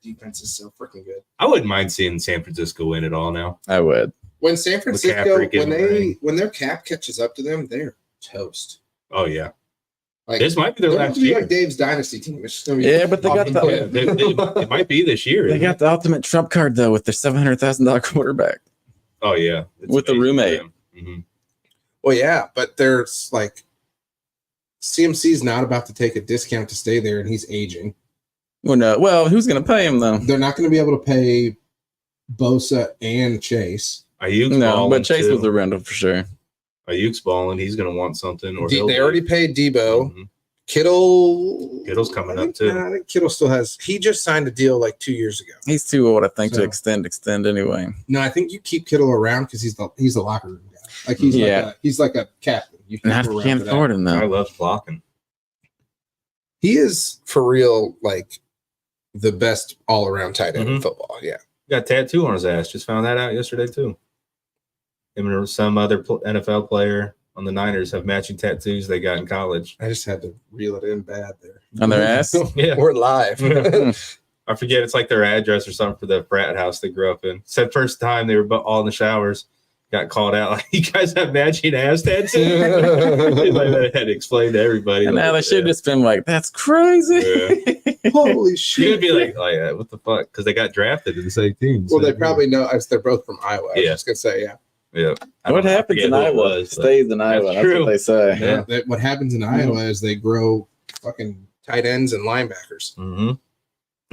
defense is so freaking good. I wouldn't mind seeing San Francisco win it all now. I would. When San Francisco, McCaffrey getting the ring. when their cap catches up to them, they're toast. Oh yeah, Like this might be their they're going last to be year. like Dave's dynasty team. It's just gonna be Yeah, but they got fucking the- good. It might be this year. They got the ultimate trump card though with their $700,000 quarterback. Oh yeah, it's With the amazing roommate. for him. Mhm. Well, yeah, but there's like CMC's not about to take a discount to stay there, and he's aging. Well, no. Well, who's going to pay him though? They're not going to be able to pay Bosa and Chase. Ayuk's No, balling but Chase too. was a rental for sure. Ayuk's balling. He's going to want something. Or They he'll already leave. paid Debo. Mhm. Kittle's coming I think- up, too. I think Kittle still has. He just signed a deal like 2 years ago. He's too old, I think, to So- extend anyway. No, I think you keep Kittle around because he's the locker room guy. Like he's like a captain. You keep Not him if you around can't for that. afford him I though. love blocking. He is for real, like the best all around tight end in Mhm. football. Yeah, Got a tattoo on his ass. Just found that out yesterday too. Him and some other NFL player on the Niners have matching tattoos they got in college. I just had to reel it in bad there On their ass? Yeah. We're live. I forget it's like their address or something for the frat house they grew up in. Said first time they were all in the showers, got called out like, you guys have matching ass tattoos. Like that had to explain to everybody. And now they like, should have just been like, "That's crazy." Holy You shit! would be like, what the fuck? Because they got drafted in the same team. Well, they probably know as they're both from Iowa. I was Yeah. just gonna say, yeah. Yeah. I What don't know, I happens forget in who it Iowa was, but- stays in Iowa. That's true. what they say. Yeah. What happens in Iowa is they grow fucking tight ends and linebackers. Mm-hmm.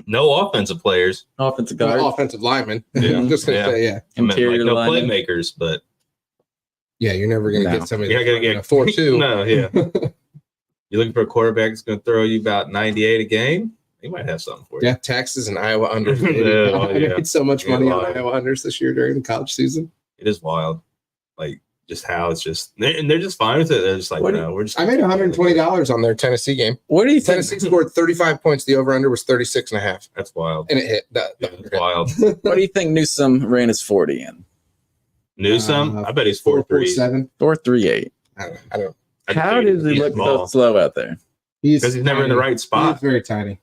No offensive players. Offensive guard, Offensive linemen. Yeah. I'm just gonna Yeah. say, yeah. I meant, interior like, no lineman. playmakers, but Yeah, you're never gonna No. get somebody you're not gonna that's get running a 4-2. No, yeah. You're looking for a quarterback that's going to throw you about 98 a game. He might have something for you. Yeah, Texas and Iowa unders. Yeah, I yeah. made so much Yeah, money on live. Iowa unders this year during the college season. It is wild. Like just how it's just, and they're just fine with it. They're just like, What do no, we're just. I made $120 on their Tennessee game. What do you think? Tennessee scored 35 points. The over under was 36.5, That's wild. and it hit. Yeah, that's wild. What do you think Newsom ran his 40 in? Newsom, I bet he's 4-3. 4.47. 4.38. I don't. How does he look so slow out there? Because he's never in the right He's spot. very tiny.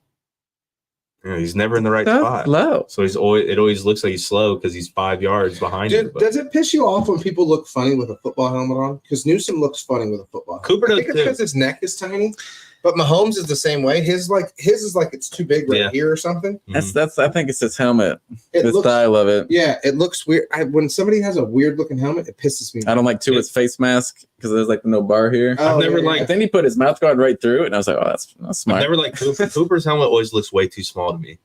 Yeah, he's never in the right So spot. slow. So it always looks like he's slow because he's 5 yards behind you. Dude, But does it piss you off when people look funny with a football helmet on? Because Newsom looks funny with a football helmet. Cooper I think does it's too. because his neck is tiny. But Mahomes is the same way. His is like it's too big right Yeah. here or something. That's. I think it's his helmet, It the looks, style of it. yeah, it looks weird. When somebody has a weird looking helmet, it pisses me off. I don't like Tua's face mask because there's like no bar here. Oh, I've never yeah, liked- But then he put his mouth guard right through it, and I was like, "Oh, that's I've smart." never liked Cooper. Cooper's helmet always looks way too small to me.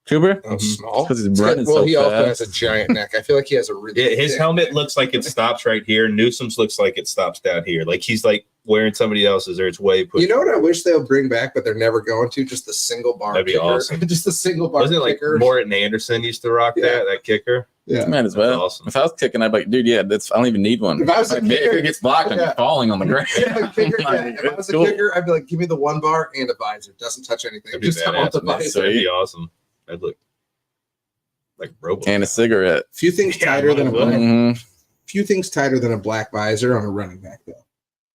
Cooper, Oh, Mhm. small. because he's running Well, so he also fast. has a giant neck. I feel like he has a really Yeah, his thick helmet neck. looks like it stops right here. Newsom's looks like it stops down here. Like he's like wearing somebody else's, or it's way pushed. You know what I wish they'll bring back, but they're never going to? Just the single bar That'd be kicker. awesome. Just the single bar Wasn't it like kicker. Morton Anderson used to rock Yeah. that kicker? Yeah. Might as That's well. awesome. If I was kicking, I'd be like, "Dude, yeah, that's. I don't even need one." If I was a Like, kicker- if it gets blocked, Yeah. I'm falling on the ground. Yeah, kicker, yeah. Like, If I was a cool. kicker, I'd be like, give me the one bar and a visor. Doesn't touch anything. That'd be Just I want the badass, man. visor. That'd be awesome. That'd look like Robo. And a cigarette. Few things Yeah, tighter than a might as well. black. Mhm. Few things tighter than a black visor on a running back though.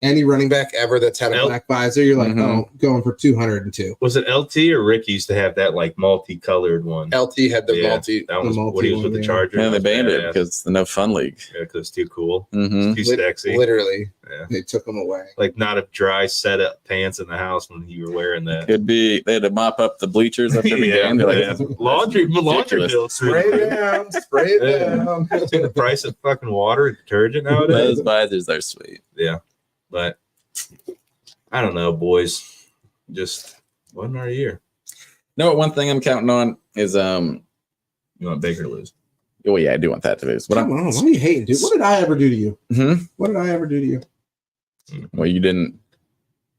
Any running back ever that's had a Nope. black visor, you're like, Mhm. oh, going for 202. Was it LT or Rick used to have that like multicolored one? LT had the Yeah, multi. That was the what he was multi with the one, Chargers. Yeah, they That was banned it badass. because the no fun league. Yeah, 'cause it's too cool. Hmm. Too Lit- sexy. Literally, Yeah. they took them away. Like not a dry set up pants in the house when you were wearing that. Could be they had to mop up the bleachers after every game. They're like, yeah. Laundry ridiculous. bills. Spray it down, spray it Yeah. down. See the price of fucking water and detergent nowadays. Those visors are sweet. Yeah, but I don't know, boys. Just wasn't our year. No, one thing I'm counting on is You want Baker to lose? oh yeah, I do want that to lose. But Come on, why are you hating, dude? What did I ever do to you? Mhm. What did I ever do to you? Well, you didn't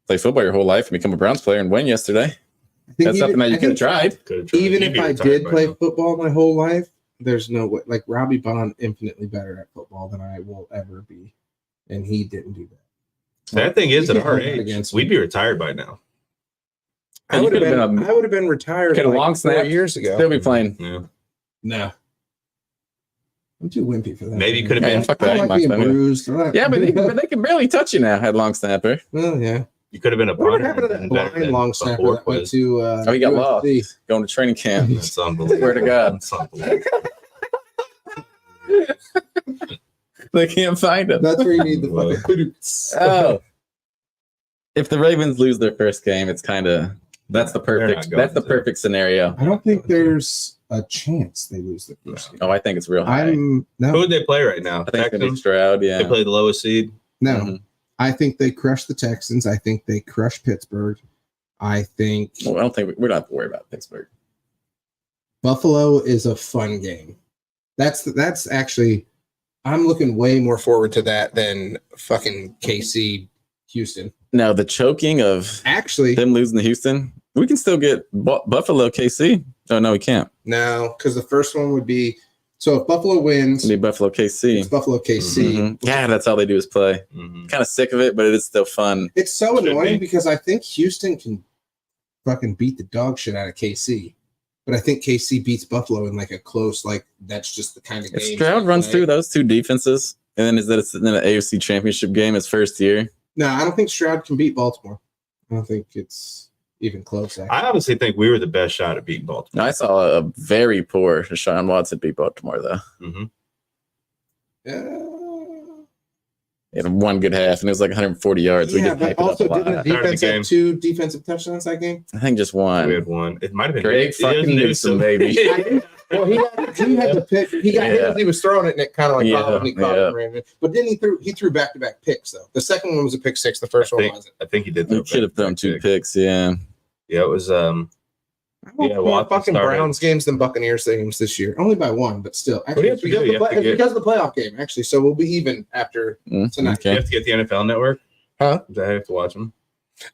play football your whole life and become a Browns player and win yesterday. I think That's something that you could have tried. Could've tried. Even You'd if be I retired did by play now. football my whole life, there's no way. Like Robbie Bond, infinitely better at football than I will ever be, and he didn't do that. That thing is, You at can't our hold that age, against we'd me. be retired by now. I You would have could've been. been a- I would have been retired. Get a like long 4 snap. years ago. Still be playing. Yeah, No, I'm too wimpy for that. Maybe you could have Yeah, been. fuck I that. don't like Long being snapper. bruised. Yeah, but they can barely touch you now. Had long snapper. Well, yeah. You could have been a Whatever punter. happened to that and back blind then, long snapper before that went quiz. to? Oh, he got lost. USC? Going to training camp. That's unbelievable. Swear to God. That's unbelievable. They can't find him. That's where you need the Whoa. fucking. Oh, if the Ravens lose their first game, it's kind of that's the not perfect going that's the to. perfect scenario. I don't think there's a chance they lose the first game. Oh, I think it's real high. Who would they play right now? I think it's gonna be Texans? Stroud. Yeah. They play the lowest seed. No, Mhm. I think they crush the Texans. I think they crush Pittsburgh. I think Well, I don't think we don't have to worry about Pittsburgh. Buffalo is a fun game. That's actually, I'm looking way more forward to that than fucking KC Houston. Now the choking of Actually, them losing to Houston, we can still get Buffalo KC. Oh no, we can't. no, because the first one would be, so if Buffalo wins, It'll be Buffalo KC. it's Buffalo KC. Mhm. Yeah, that's all they do is play. Mhm. Kind of sick of it, but it is still fun. It's so Should annoying be. because I think Houston can fucking beat the dog shit out of KC. But I think KC beats Buffalo in like a close, like that's just the kind of If game. Stroud runs through those two defenses, and then is that it's in an AFC Championship game his first year? No, I don't think Stroud can beat Baltimore. I don't think it's even close. Actually. I honestly think we were the best shot at beating Baltimore. I saw a very poor Deshaun Watson beat Baltimore though. Mm-hmm. He had one good half, and it was like 140 yards. We Yeah, could but hype it up also a lot. didn't the Started the defense game. have 2 defensive touchdowns that game? I think just one. We had one. It might have been Greg fucking Newsome, baby. Well, he had to pick. He got hit Yeah. as he was throwing it, and it kind of like Yeah, followed, and he caught it yeah. and ran it. But then he threw back-to-back picks though. The second one was a pick six. The first one wasn't. I think he did. We should have thrown 2 picks. Yeah. Yeah, it was. I watched more Watson fucking started. Browns games than Buccaneers games this year. Only by 1, but still. What do Actually, you have it's to because, do? the You have to get- because of the playoff game. Actually, so we'll be even after tonight. You Okay. have to get the NFL Network. Huh? Does that have to watch them?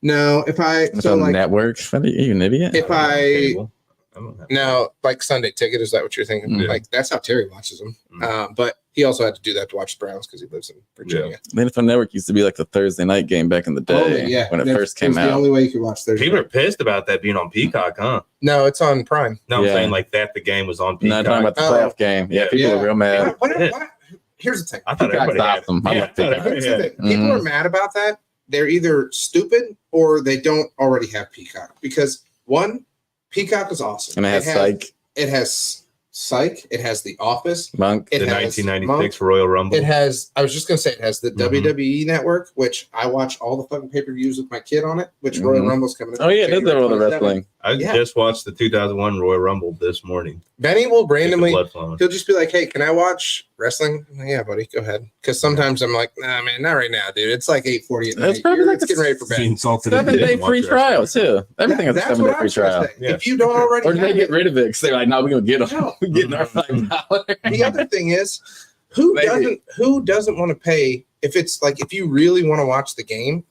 No, if I It's so on like network. Are you an idiot? if I Cable. I don't have no like Sunday ticket, is that what you're thinking? Mhm. Like that's how Terry watches them. Mhm. But he also had to do that to watch the Browns because he lives in Virginia. The NFL Network used to be like the Thursday night game back in the day when it That's- first came that's the out. only way you could watch Thursday. People are pissed about that being on Peacock, huh? No, it's on Prime. No, I'm Yeah. saying like that. The game was on No, Peacock. I'm talking about the Oh. playoff game. Yeah, people Yeah. are real mad. Here's the thing. I thought Peacock's everybody had. awesome. I Yeah, love I thought Peacock. everybody Here's the had. thing. People Mhm. are mad about that. They're either stupid or they don't already have Peacock. Because one, Peacock is awesome. And it has Psych, It has Psych. It has The Office. Monk. It The has 1996 Royal Rumble. It has, I was just going to say, it has the Mhm. WWE network, which I watch all the fucking pay-per-views with my kid on it, which Mhm. Royal Rumble's coming up. Oh yeah, it does have all the January wrestling. I Yeah. just watched the 2001 Royal Rumble this morning. Benny will Get the randomly, blood flowing. he'll just be like, hey, can I watch wrestling? I'm like, yeah, buddy, go ahead. Because sometimes I'm like, nah, man, not right now, dude. It's like 8:40 at That's night. probably like It's getting ready for bed. Being salted. 7-day free trial too. Everything has a That's 7-day what free I'm trying trial. to say. Yeah. If you don't already Or did they have get it, rid of it? Because they're like, no, we're gonna get them. No. We're getting our $5. the other thing is, who Maybe. doesn't want to pay if it's like if you really want to watch the game,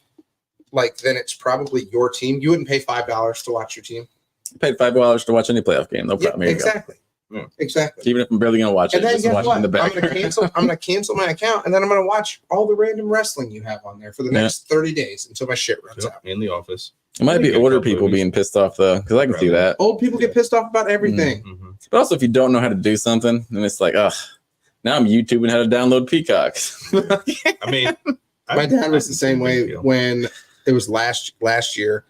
like then it's probably your team. You wouldn't pay $5 to watch your team. Paid $5 to watch any playoff game. No problem. Here you go. exactly. Yeah. Exactly. Even if I'm barely gonna watch it, And then just guess watch it what? in the I'm back. gonna cancel my account, and then I'm gonna watch all the random wrestling you have on there for the Yeah. next 30 days until my shit runs out. In the office. It might be Maybe a older couple people movies. being pissed off though, because I can see Probably. that. Old people get pissed off about everything. Mm-hmm. But also, if you don't know how to do something, then it's like, ugh, now I'm YouTubing how to download Peacock. I mean, My dad was the I same think way it's a big deal. when it was last year.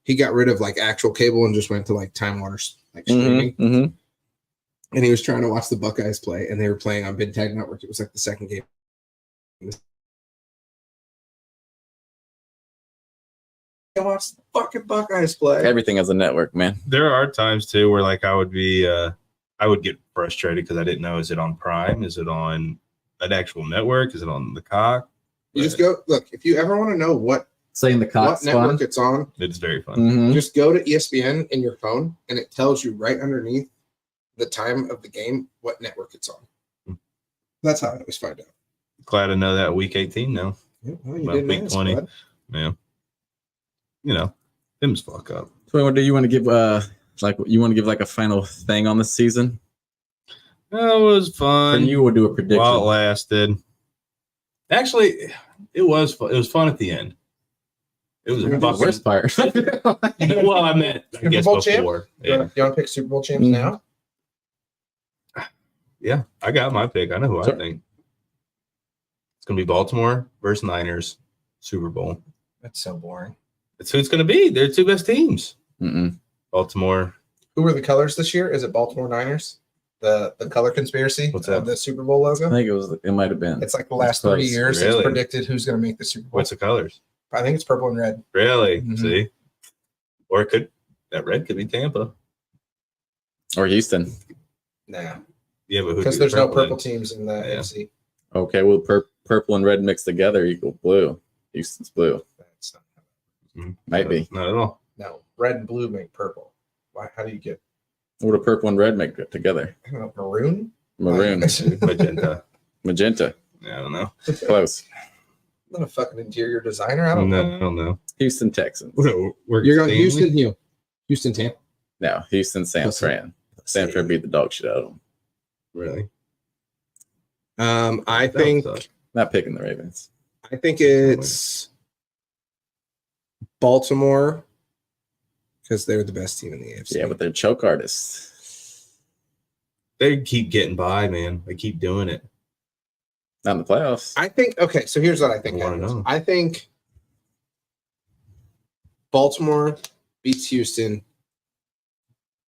He got rid of like actual cable and just went to like Time Warner's like streaming. hmm And he was trying to watch the Buckeyes play, and they were playing on Big Tag Network. It was like the second game. I watched the fucking Buckeyes play. Everything has a network, man. There are times too where like I would get frustrated because I didn't know, is it on Prime? Is it on an actual network? Is it on the cock? You just go look. If you ever want to know what Saying the network it's on, It's very fun. Mm-hmm. just go to ESPN in your phone, and it tells you right underneath the time of the game what network it's on. That's how I always find out. Glad to know that week 18 now. Yeah, well, you Well, didn't week ask, 20. bud. Yeah. You know, them's fuck up. So, what do you want to give? Like a final thing on the season? That was And fun. you will do a prediction. While it lasted. Actually, it was fun. It was fun at the end. It was a The the fucking, worst part. well, I meant I Super guess Bowl champ? before. You Yeah. want to pick Super Bowl champs Mhm. now? Yeah, I got my pick. I know who Sure. I think. It's gonna be Baltimore versus Niners Super Bowl. That's so boring. That's who it's gonna be. They're the two best teams. Mm-mm. Baltimore. Who were the colors this year? Is it Baltimore Niners? The color conspiracy What's of that? the Super Bowl I logo? think it might have been. It's like the last That's 30 close. years Really? it's predicted who's going to make the Super Bowl. What's the colors? I think it's purple and red. Really? Mhm. See? Or it could that red could be Tampa. Or Houston. Nah, Yeah, but because there's no purple then? teams in the Yeah. AFC. Okay, well, purple and red mixed together equal blue. Houston's blue. That's not, Might be. Not at all. no, red and blue make purple. Why? How do you get What do purple and red make together? I don't know, maroon? Maroon. Magenta. Magenta. Yeah, I don't know. Close. I'm not a fucking interior designer. I don't No, know. I don't know. Houston Texans. We're You're going Stanley? Houston, Hugh. Houston, Tampa. No, Houston, San Fran. San Fran beat the dog shit out of them. Really? I That think would suck. Not picking the Ravens. it's Baltimore because they're the best team in the AFC. Yeah, but they're choke artists. They keep getting by, man. They keep doing it. Not in the playoffs. I think okay. So here's what I think I wanna happens. know. I think Baltimore beats Houston.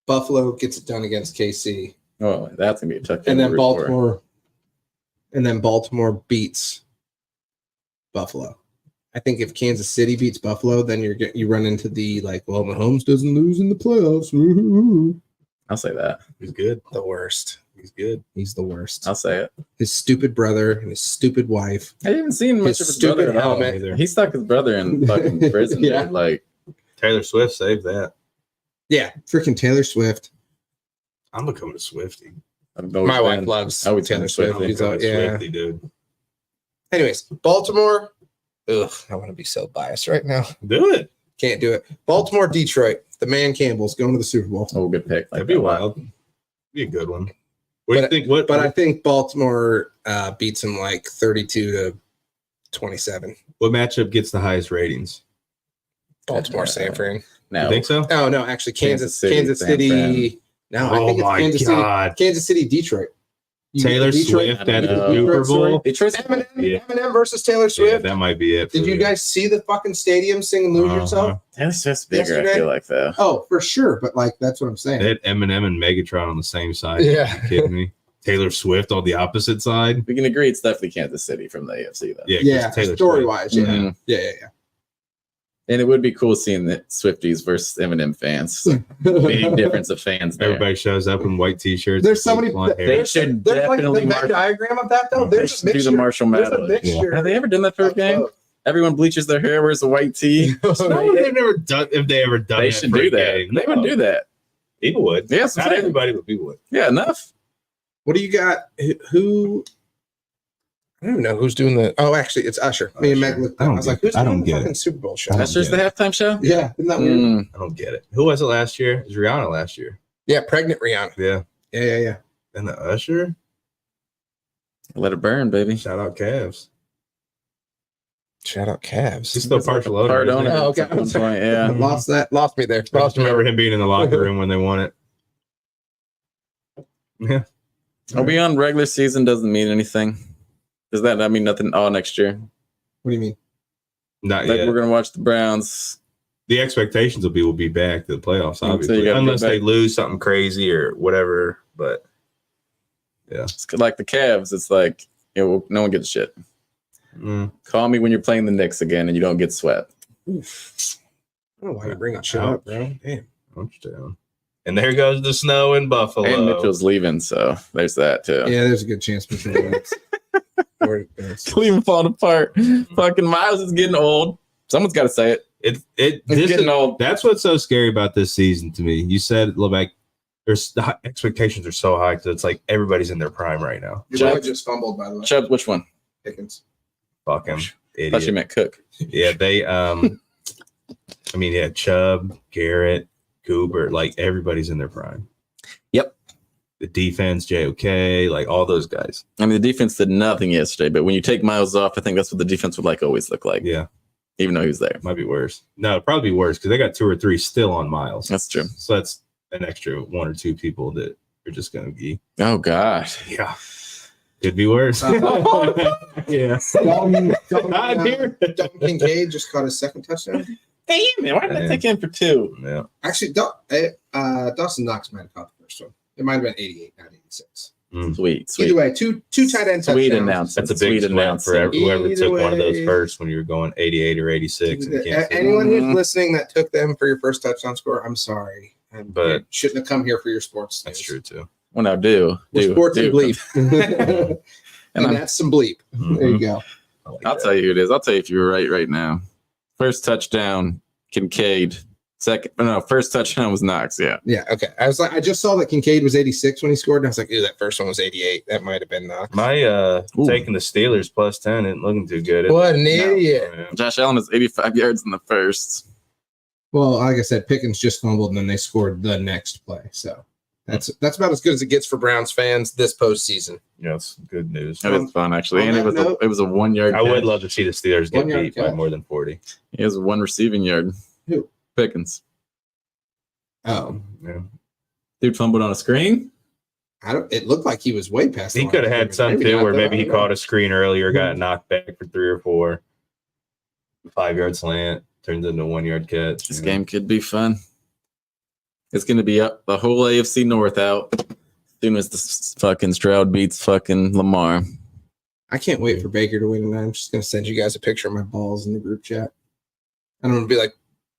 Buffalo gets it done against KC, Oh, that's gonna be a tough game and to then root for. Baltimore beats Buffalo. I think if Kansas City beats Buffalo, then you run into the like, well, Mahomes doesn't lose in the playoffs. Woo-hoo-hoo. I'll say that. He's good. The worst. He's good. He's the worst. I'll say it. His stupid brother and his stupid wife. I haven't seen much His of his stupid brother at all. helmet. Either. He stuck his brother in fucking prison. Yeah. Dude. Like, Taylor Swift saved that. Yeah, freaking Taylor Swift. I'm becoming a Swiftie. I've always My wife been- loves I would Taylor Taylor Swift. Swift. He's all- Becoming a yeah. Swiftie, dude. Anyways, Baltimore. Ugh, I want to be so biased right now. Do it. Can't do it. Baltimore, Detroit. The man Campbell's going to the Super Bowl. Oh, good pick. That'd be wild. Be a good one. What do you think? What? But I think Baltimore beats him like 32-27. What matchup gets the highest ratings? Baltimore, San Fran. No, You think so? Oh no, actually Kansas City. Kansas City, San No, I Oh think it's my Kansas God. City. Kansas City, Detroit. You Taylor get Detroit- Swift at the Detroit Super story. Bowl. Detroit's Eminem, Yeah. Eminem versus Taylor Yeah, Swift. that might be it. Did you guys see the fucking stadium sing "Lose Uh-huh. Yourself"? Taylor Swift's bigger. Yesterday? I feel like though. Oh, for sure. But like, that's what I'm saying. They had Eminem and Megatron on the same side. Yeah. Are you kidding me? Taylor Swift on the opposite side. We can agree it's definitely Kansas City from the AFC though. Yeah, 'cause Yeah, Taylor story Swift. wise, yeah. Mhm. Yeah. And it would be cool seeing the Swifties versus Eminem fans. Big difference of fans there. Everybody shows up in white t-shirts. There's so many. blonde hair. They should There's like definitely the Venn diagram of that though. They There's should a do mixture. the Marshall There's a Mathers. mixture. Have they ever done that for a of game? both. Everyone bleaches their hair, wears a white tee. No, they've never done. If they ever done, They that should for a do that. game. They would do that. People would. Yes, Not everybody, but people would. Yeah, enough. What do you got? Who? I don't even know who's doing the. Oh, actually, it's Usher. Me and Meg Usher. looked. I I don't was get- like, who's I doing don't the get fucking it. Super Bowl show? I don't That's just the get halftime show? Yeah, isn't that weird? Mm, I don't get it. Who was it last year? It was Rihanna last year. Yeah, pregnant Rihanna. Yeah. Yeah. And the Usher. let it burn, baby. Shout out Cavs. Shout out Cavs. He's still partial owner. Part isn't he? owner. Oh, okay. At one point, yeah. Lost me there. I just remember him being in the locker room when they won it. Yeah. Are we on regular season? Doesn't mean anything. Does that not mean nothing all next year? What do you mean? Not Like yet. we're gonna watch the Browns. The expectations will be we'll be back to the playoffs, So you obviously, gotta unless get back. they lose something crazy or whatever. But It's like the Cavs. It's like no one gets shit. mm, Call me when you're playing the Knicks again and you don't get swept. I don't know why you're bringing shit up, bro. Damn. touchdown. And there goes the snow in Buffalo. And Mitchell's leaving, so there's that too. Yeah, there's a good chance Mitchell wins. Cleveland falling apart. Fucking Miles is getting old. Someone's got to say it. It's It's getting old. That's what's so scary about this season to me. You said, Lebeck, the expectations are so high because it's like everybody's in their prime right now. Your boy just fumbled, by the way. Chubb, which one? Pickens. Fuck him. Thought you Idiot. meant Cook. Yeah, they Chubb, Garrett, Goober, like everybody's in their prime. Yep. The defense, JOK, like all those guys. I mean, the defense did nothing yesterday, but when you take Miles off, I think that's what the defense would like always look like, Yeah, even though he was there. might be worse. No, it'd probably be worse because they got 2 or 3 still on Miles. That's true. So that's an extra 1 or 2 people that are just going to be. Oh, God. Yeah. Could be worse. Yeah. Dalton Here. Kincaid just caught his second touchdown. Damn it. Why did I take him for 2? Yeah. Actually, Dawson Knox might have caught the first one. It might have been 88, not 86. Sweet. Either way, two tight end Sweet touchdowns. announcement. That's a big Sweet sweat for announcement. whoever Either took one of those way. first when you were going 88 or 86. And you can't say Anyone Mhm. who's listening that took them for your first touchdown score, I'm sorry. But shouldn't have come here for your sports. that's news. true too. Well, now do Sports and bleep. and I'm- that's some bleep. There you go. I'll tell you who it is. I'll tell you if you were right now. First touchdown, Kincaid. First touchdown was Knox. Yeah. Yeah. Okay. I just saw that Kincaid was 86 when he scored, and I was like, "Ooh, that first one was 88. That might have been Knox." My taking the Steelers plus 10 isn't looking too good. What an idiot! Yeah. Josh Allen has 85 yards in the first. Well, like I said, Pickens just fumbled, and then they scored the next play. So that's about as good as it gets for Browns fans this postseason. Yeah, it's good news. That was fun actually, On and that it was a 1 yard. I would love to see the Steelers get 1 yard beat by catch. more than 40. He has one receiving yard. Who? Pickens. Oh, Yeah. Dude fumbled on a screen. it looked like he was way past. He the line could have of had scrimmage. some too, not, where though. maybe I he don't know. caught a screen earlier, got knocked back for 3 or 4, 5 yard slant, turns into a 1 yard catch. This game could be fun. It's going to be up the whole AFC North out. As soon as the fucking Stroud beats fucking Lamar. I can't wait for Baker to win, and I'm just going to send you guys a picture of my balls in the group chat. And I'm going to be like,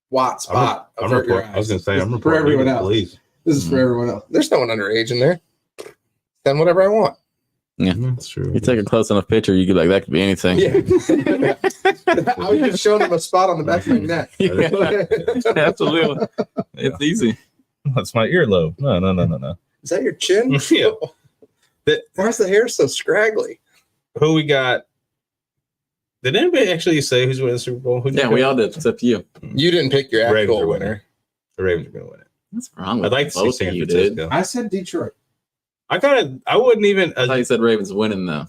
Watt spot. I'm avert your report- I was going eyes. to say, This I'm is for reporting everyone to else. police. This is for everyone else. There's no one underage in there. Send whatever I want. That's true. If you take a close enough picture, you could be like, that could be anything. Yeah. I was just showing him a spot on the back of my neck. Yeah. Absolutely. It's easy. That's my earlobe. No. Is that your chin? Yeah. Why's the hair so scraggly? Who we got? Did anybody actually say who's winning the Super Bowl? Who'd you Yeah, we pick? all did, except you. You didn't pick your Ravens actual are winner. winning. The Ravens are going to win it. What's wrong with I'd like to see both San of you, Francisco. dude? I said Detroit. I wouldn't even. I thought you said Ravens winning, though.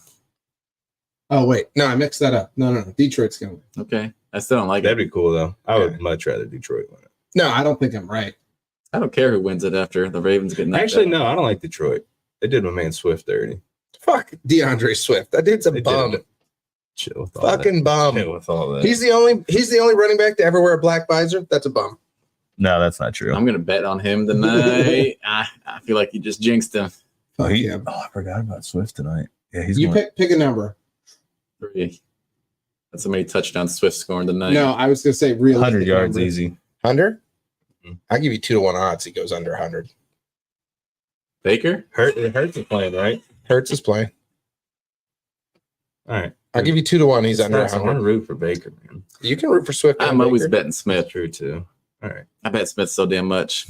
Oh, wait. No, I mixed that up. No. Detroit's going to win. Okay. I still don't like That'd it. be cool though. I would Yeah. much rather Detroit win it. No, I don't think I'm right. I don't care who wins it after the Ravens get knocked Actually, out. no, I don't like Detroit. They did my man Swift dirty. Fuck DeAndre Swift. That dude's a They did. bum. Chill with all Fucking that. bum. Chill with all that. He's the only running back to ever wear a black visor. That's a bum. No, that's not true. I'm going to bet on him tonight. I feel like you just jinxed him. Fuck He- him. I forgot about Swift tonight. Yeah, he's You going. pick a number. 3. That's how many touchdowns Swift scoring tonight. No, I was going to say real 100 yards easy. 100? Mhm. I'll give you 2-1 odds. He goes under 100. Baker? It hurts is playing, right? Hurts is playing. All right. I'll give you 2-1. He's under I want to 100. root for Baker, man. You can root for Swift. I'm and always Baker. betting Smith. That's true too. All right. I bet Smith so damn much.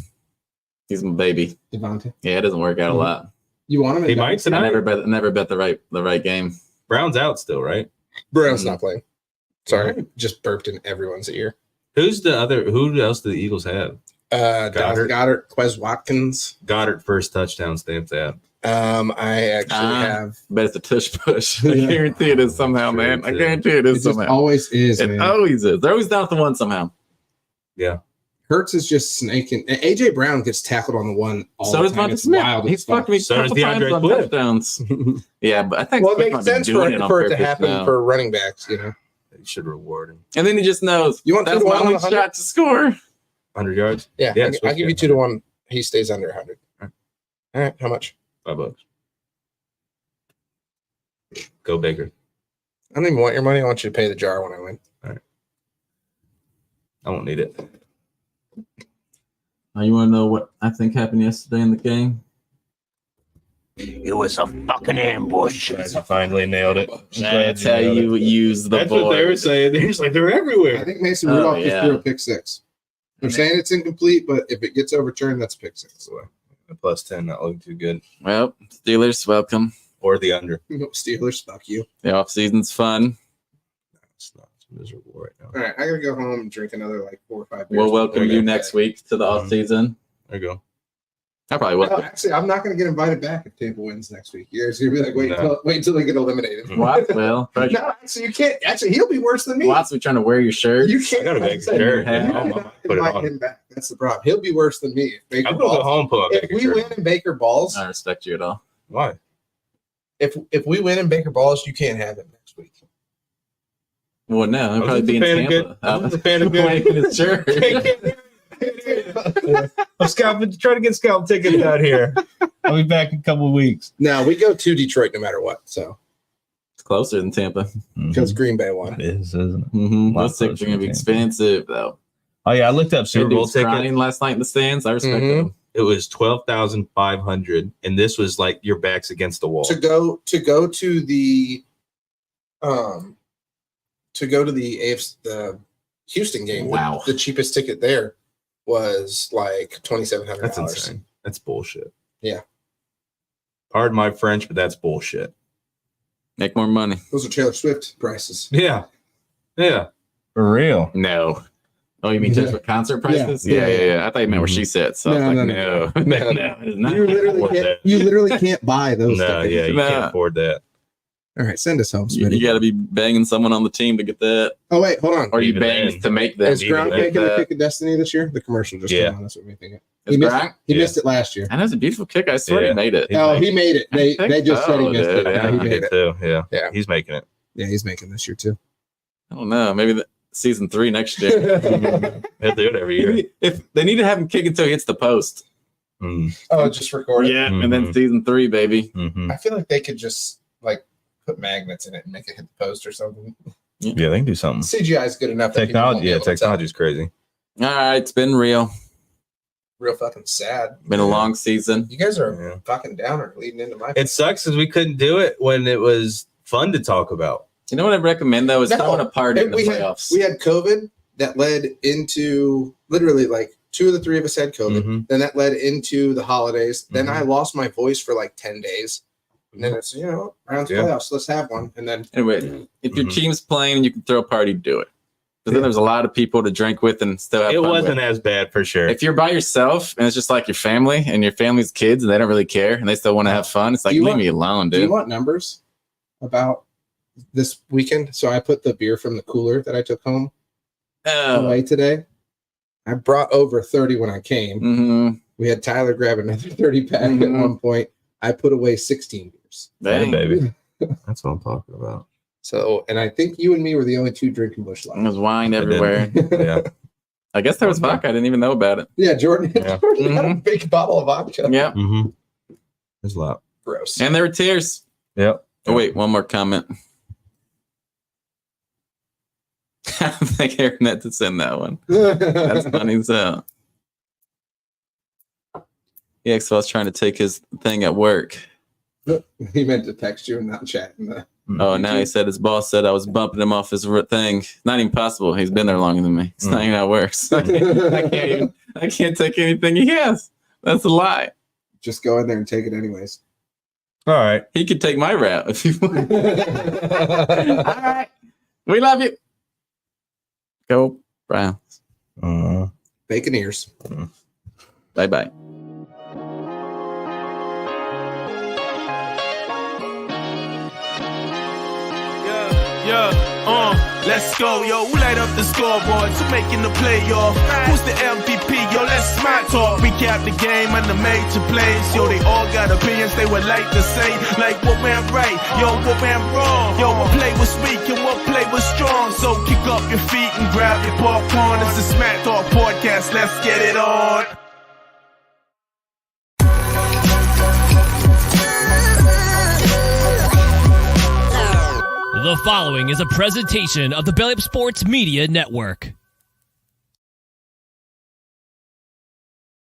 He's my baby. Devontae. Yeah, it doesn't work out a lot. You want him? He might I tonight. never bet the right game. Brown's out still, right? Brown's not playing. Sorry, just burped in everyone's ear. Who else do the Eagles have? Dallas Goddard, Quez Watkins. Goddard first touchdown stamp that. I actually have. Bet it's a tush push. I Yeah. guarantee it is somehow, True, man. I too. guarantee it It is just somehow. always is, It man. always is. They're always down to the one somehow. Hurts is just snaking. And AJ Brown gets tackled on the one all So the does time. Devontae It's Smith. wild. He's as fuck. fucked me So a does couple times DeAndre on Swift. touchdowns. Yeah, but I think Well, it Swift makes might be sense doing on for it to purpose happen now. for running backs, you know. They should reward him. And then he just knows You want that's 2-1 my on only 100? shot to score. 100 yards? Yeah, Yeah, I'll Swift give you gets 2-1. He stays under 100. All All right, how much? $5. Go Baker. I don't even want your money. I want you to pay the jar when I win. I won't need it. You want to know what I think happened yesterday in the game? It was a fucking ambush. Guys, you finally nailed it. That's how you use the That's what they were board. saying. They're just like, they're I everywhere. think Mason Oh, Rudolph yeah. just threw a pick six. They're saying it's incomplete, but if it gets overturned, that's a pick six. Plus 10, not looking too good. Well, Steelers, welcome. Or the under. Steelers, fuck you. The off season's fun. It's not. It's miserable right now. All right, I gotta go home and drink another like 4 or 5 beers. We'll welcome There we you go. next week to the off season. There you go. I probably No, will. actually, I'm not gonna get invited back if Tampa wins next week. You're gonna be like, wait until they get eliminated. Watts will. No, actually, you can't. Actually, he'll be worse than me. Watts, we trying to wear your shirt. You can't. I got a big you shirt. cannot I'll put it invite on. him back. That's the problem. He'll be worse than me. If Baker I'm going to go balls. home and put on If Baker we shirt. win in Baker balls, I respect you at all. Why? if we win in Baker balls, you can't have him next week. Well, no, I'll I probably was be in a fan of Tampa. good- I was a fan of good- Wearing his shirt. I'm scalping, trying to get scalp tickets out here. I'll be back in a couple of weeks. No, we go to Detroit no matter what. So It's closer than Tampa. because Green Bay won. It is, isn't it? Mm-hmm. Lot Those tickets closer are going to be than Tampa. expensive, though. Oh yeah, I looked up That Super dude Bowl was tickets. crying last night in the stands. I respect Mhm. him. It was 12,500, and this was like your back's against the wall. To go to the the Houston game. Wow. The cheapest ticket there was like $2,700. That's insane. That's bullshit. Yeah. Pardon my French, but that's bullshit. Make more money. Those are Taylor Swift prices. Yeah. Yeah. For real. No. Oh, you mean just for concert prices? Yeah. I thought you meant where she sits. So I was like, no. It's not. You literally can't buy those. No, tickets. yeah, you Nah. can't afford that. All right, send us home, You, Smitty. got to be banging someone on the team to get that, Oh wait, hold on. or you Even bang then. to make that. Is Gronk even making the that. kick of destiny this year? The commercial just Yeah. came on. That's what made me think. Is Gronk? He Yeah. missed it last year. I know it's a beautiful kick. I swear Yeah. he made it. He's Oh, making- he made it. I They think just said he so, missed dude. it. Yeah, Yeah, he I made did it. too. Yeah. Yeah. He's making it. Yeah, he's making this year too. I don't know. Maybe season 3 next year. They'll do it every year. If they need to have him kick until he hits the post. Mm. Oh, just record it. Yeah, and then Mhm. season 3, baby. Mm-hmm. I feel like they could just like put magnets in it and make it hit the post or something. Yeah, they can do something. CGI is good enough. that people won't Technology, be yeah, able to tell. technology's crazy. All right, it's been real. Real fucking sad. Been a long season. You guys are Yeah. fucking downer leading into my. It sucks because we couldn't do it when it was fun to talk about. You know what I'd recommend though is No, throwing a party in the we playoffs. had COVID that led into literally like 2 of the 3 of us had COVID. Mhm. Then that led into the holidays. Then Mhm. I lost my voice for like 10 days. And then it's, round to Yeah. playoffs, let's have one. And then Anyway, if your Mhm. team's playing and you can throw a party, do it. But then there's a lot of people to drink with and still have It fun wasn't with. as bad for sure. If you're by yourself and it's just like your family and your family's kids and they don't really care and they still want to have fun, it's like, Do you leave want- me alone, do you dude. want numbers about this weekend? So I put the beer from the cooler that I took home away today. I brought over 30 when I came. Mm-hmm. We had Tyler grab another 30 pack at Mhm. one point. I put away 16 beers. Hey, Dang. baby. That's what I'm talking about. So, and I think you and me were the only 2 drinking Busch Light. There's wine everywhere. Yeah. I guess there was vodka. I didn't even know about it. Yeah, Jordan, Yeah. Jordan had a big bottle of vodka. Yeah. Mm-hmm. There's a lot. Gross. And there were tears. Yep. Oh, wait, one more comment. I think Aaron had to send that one. That's funny as hell. Yeah, so I was trying to take his thing at work. He meant to text you and not chat. Oh, now he said his boss said I was bumping him off his thing. Not even possible. He's been there longer than me. It's not even how it works. I can't take anything he has. That's a lie. Just go in there and take it anyways. All right. He could take my route if you want. All right. We love you. Go Browns. Bacon ears. Bye-bye. Let's go, yo. Who light up the scoreboard? Who making the play, y'all? Who's the MVP, yo? Let's smart talk. Recap the game and the major plays, yo. They all got opinions they would like to say, like what went right, yo, what went wrong, yo. What play was weak and what play was strong. So kick up your feet and grab your popcorn. It's the Smack Talk podcast. Let's get it on. The following is a presentation of the Belly Up Sports Media Network.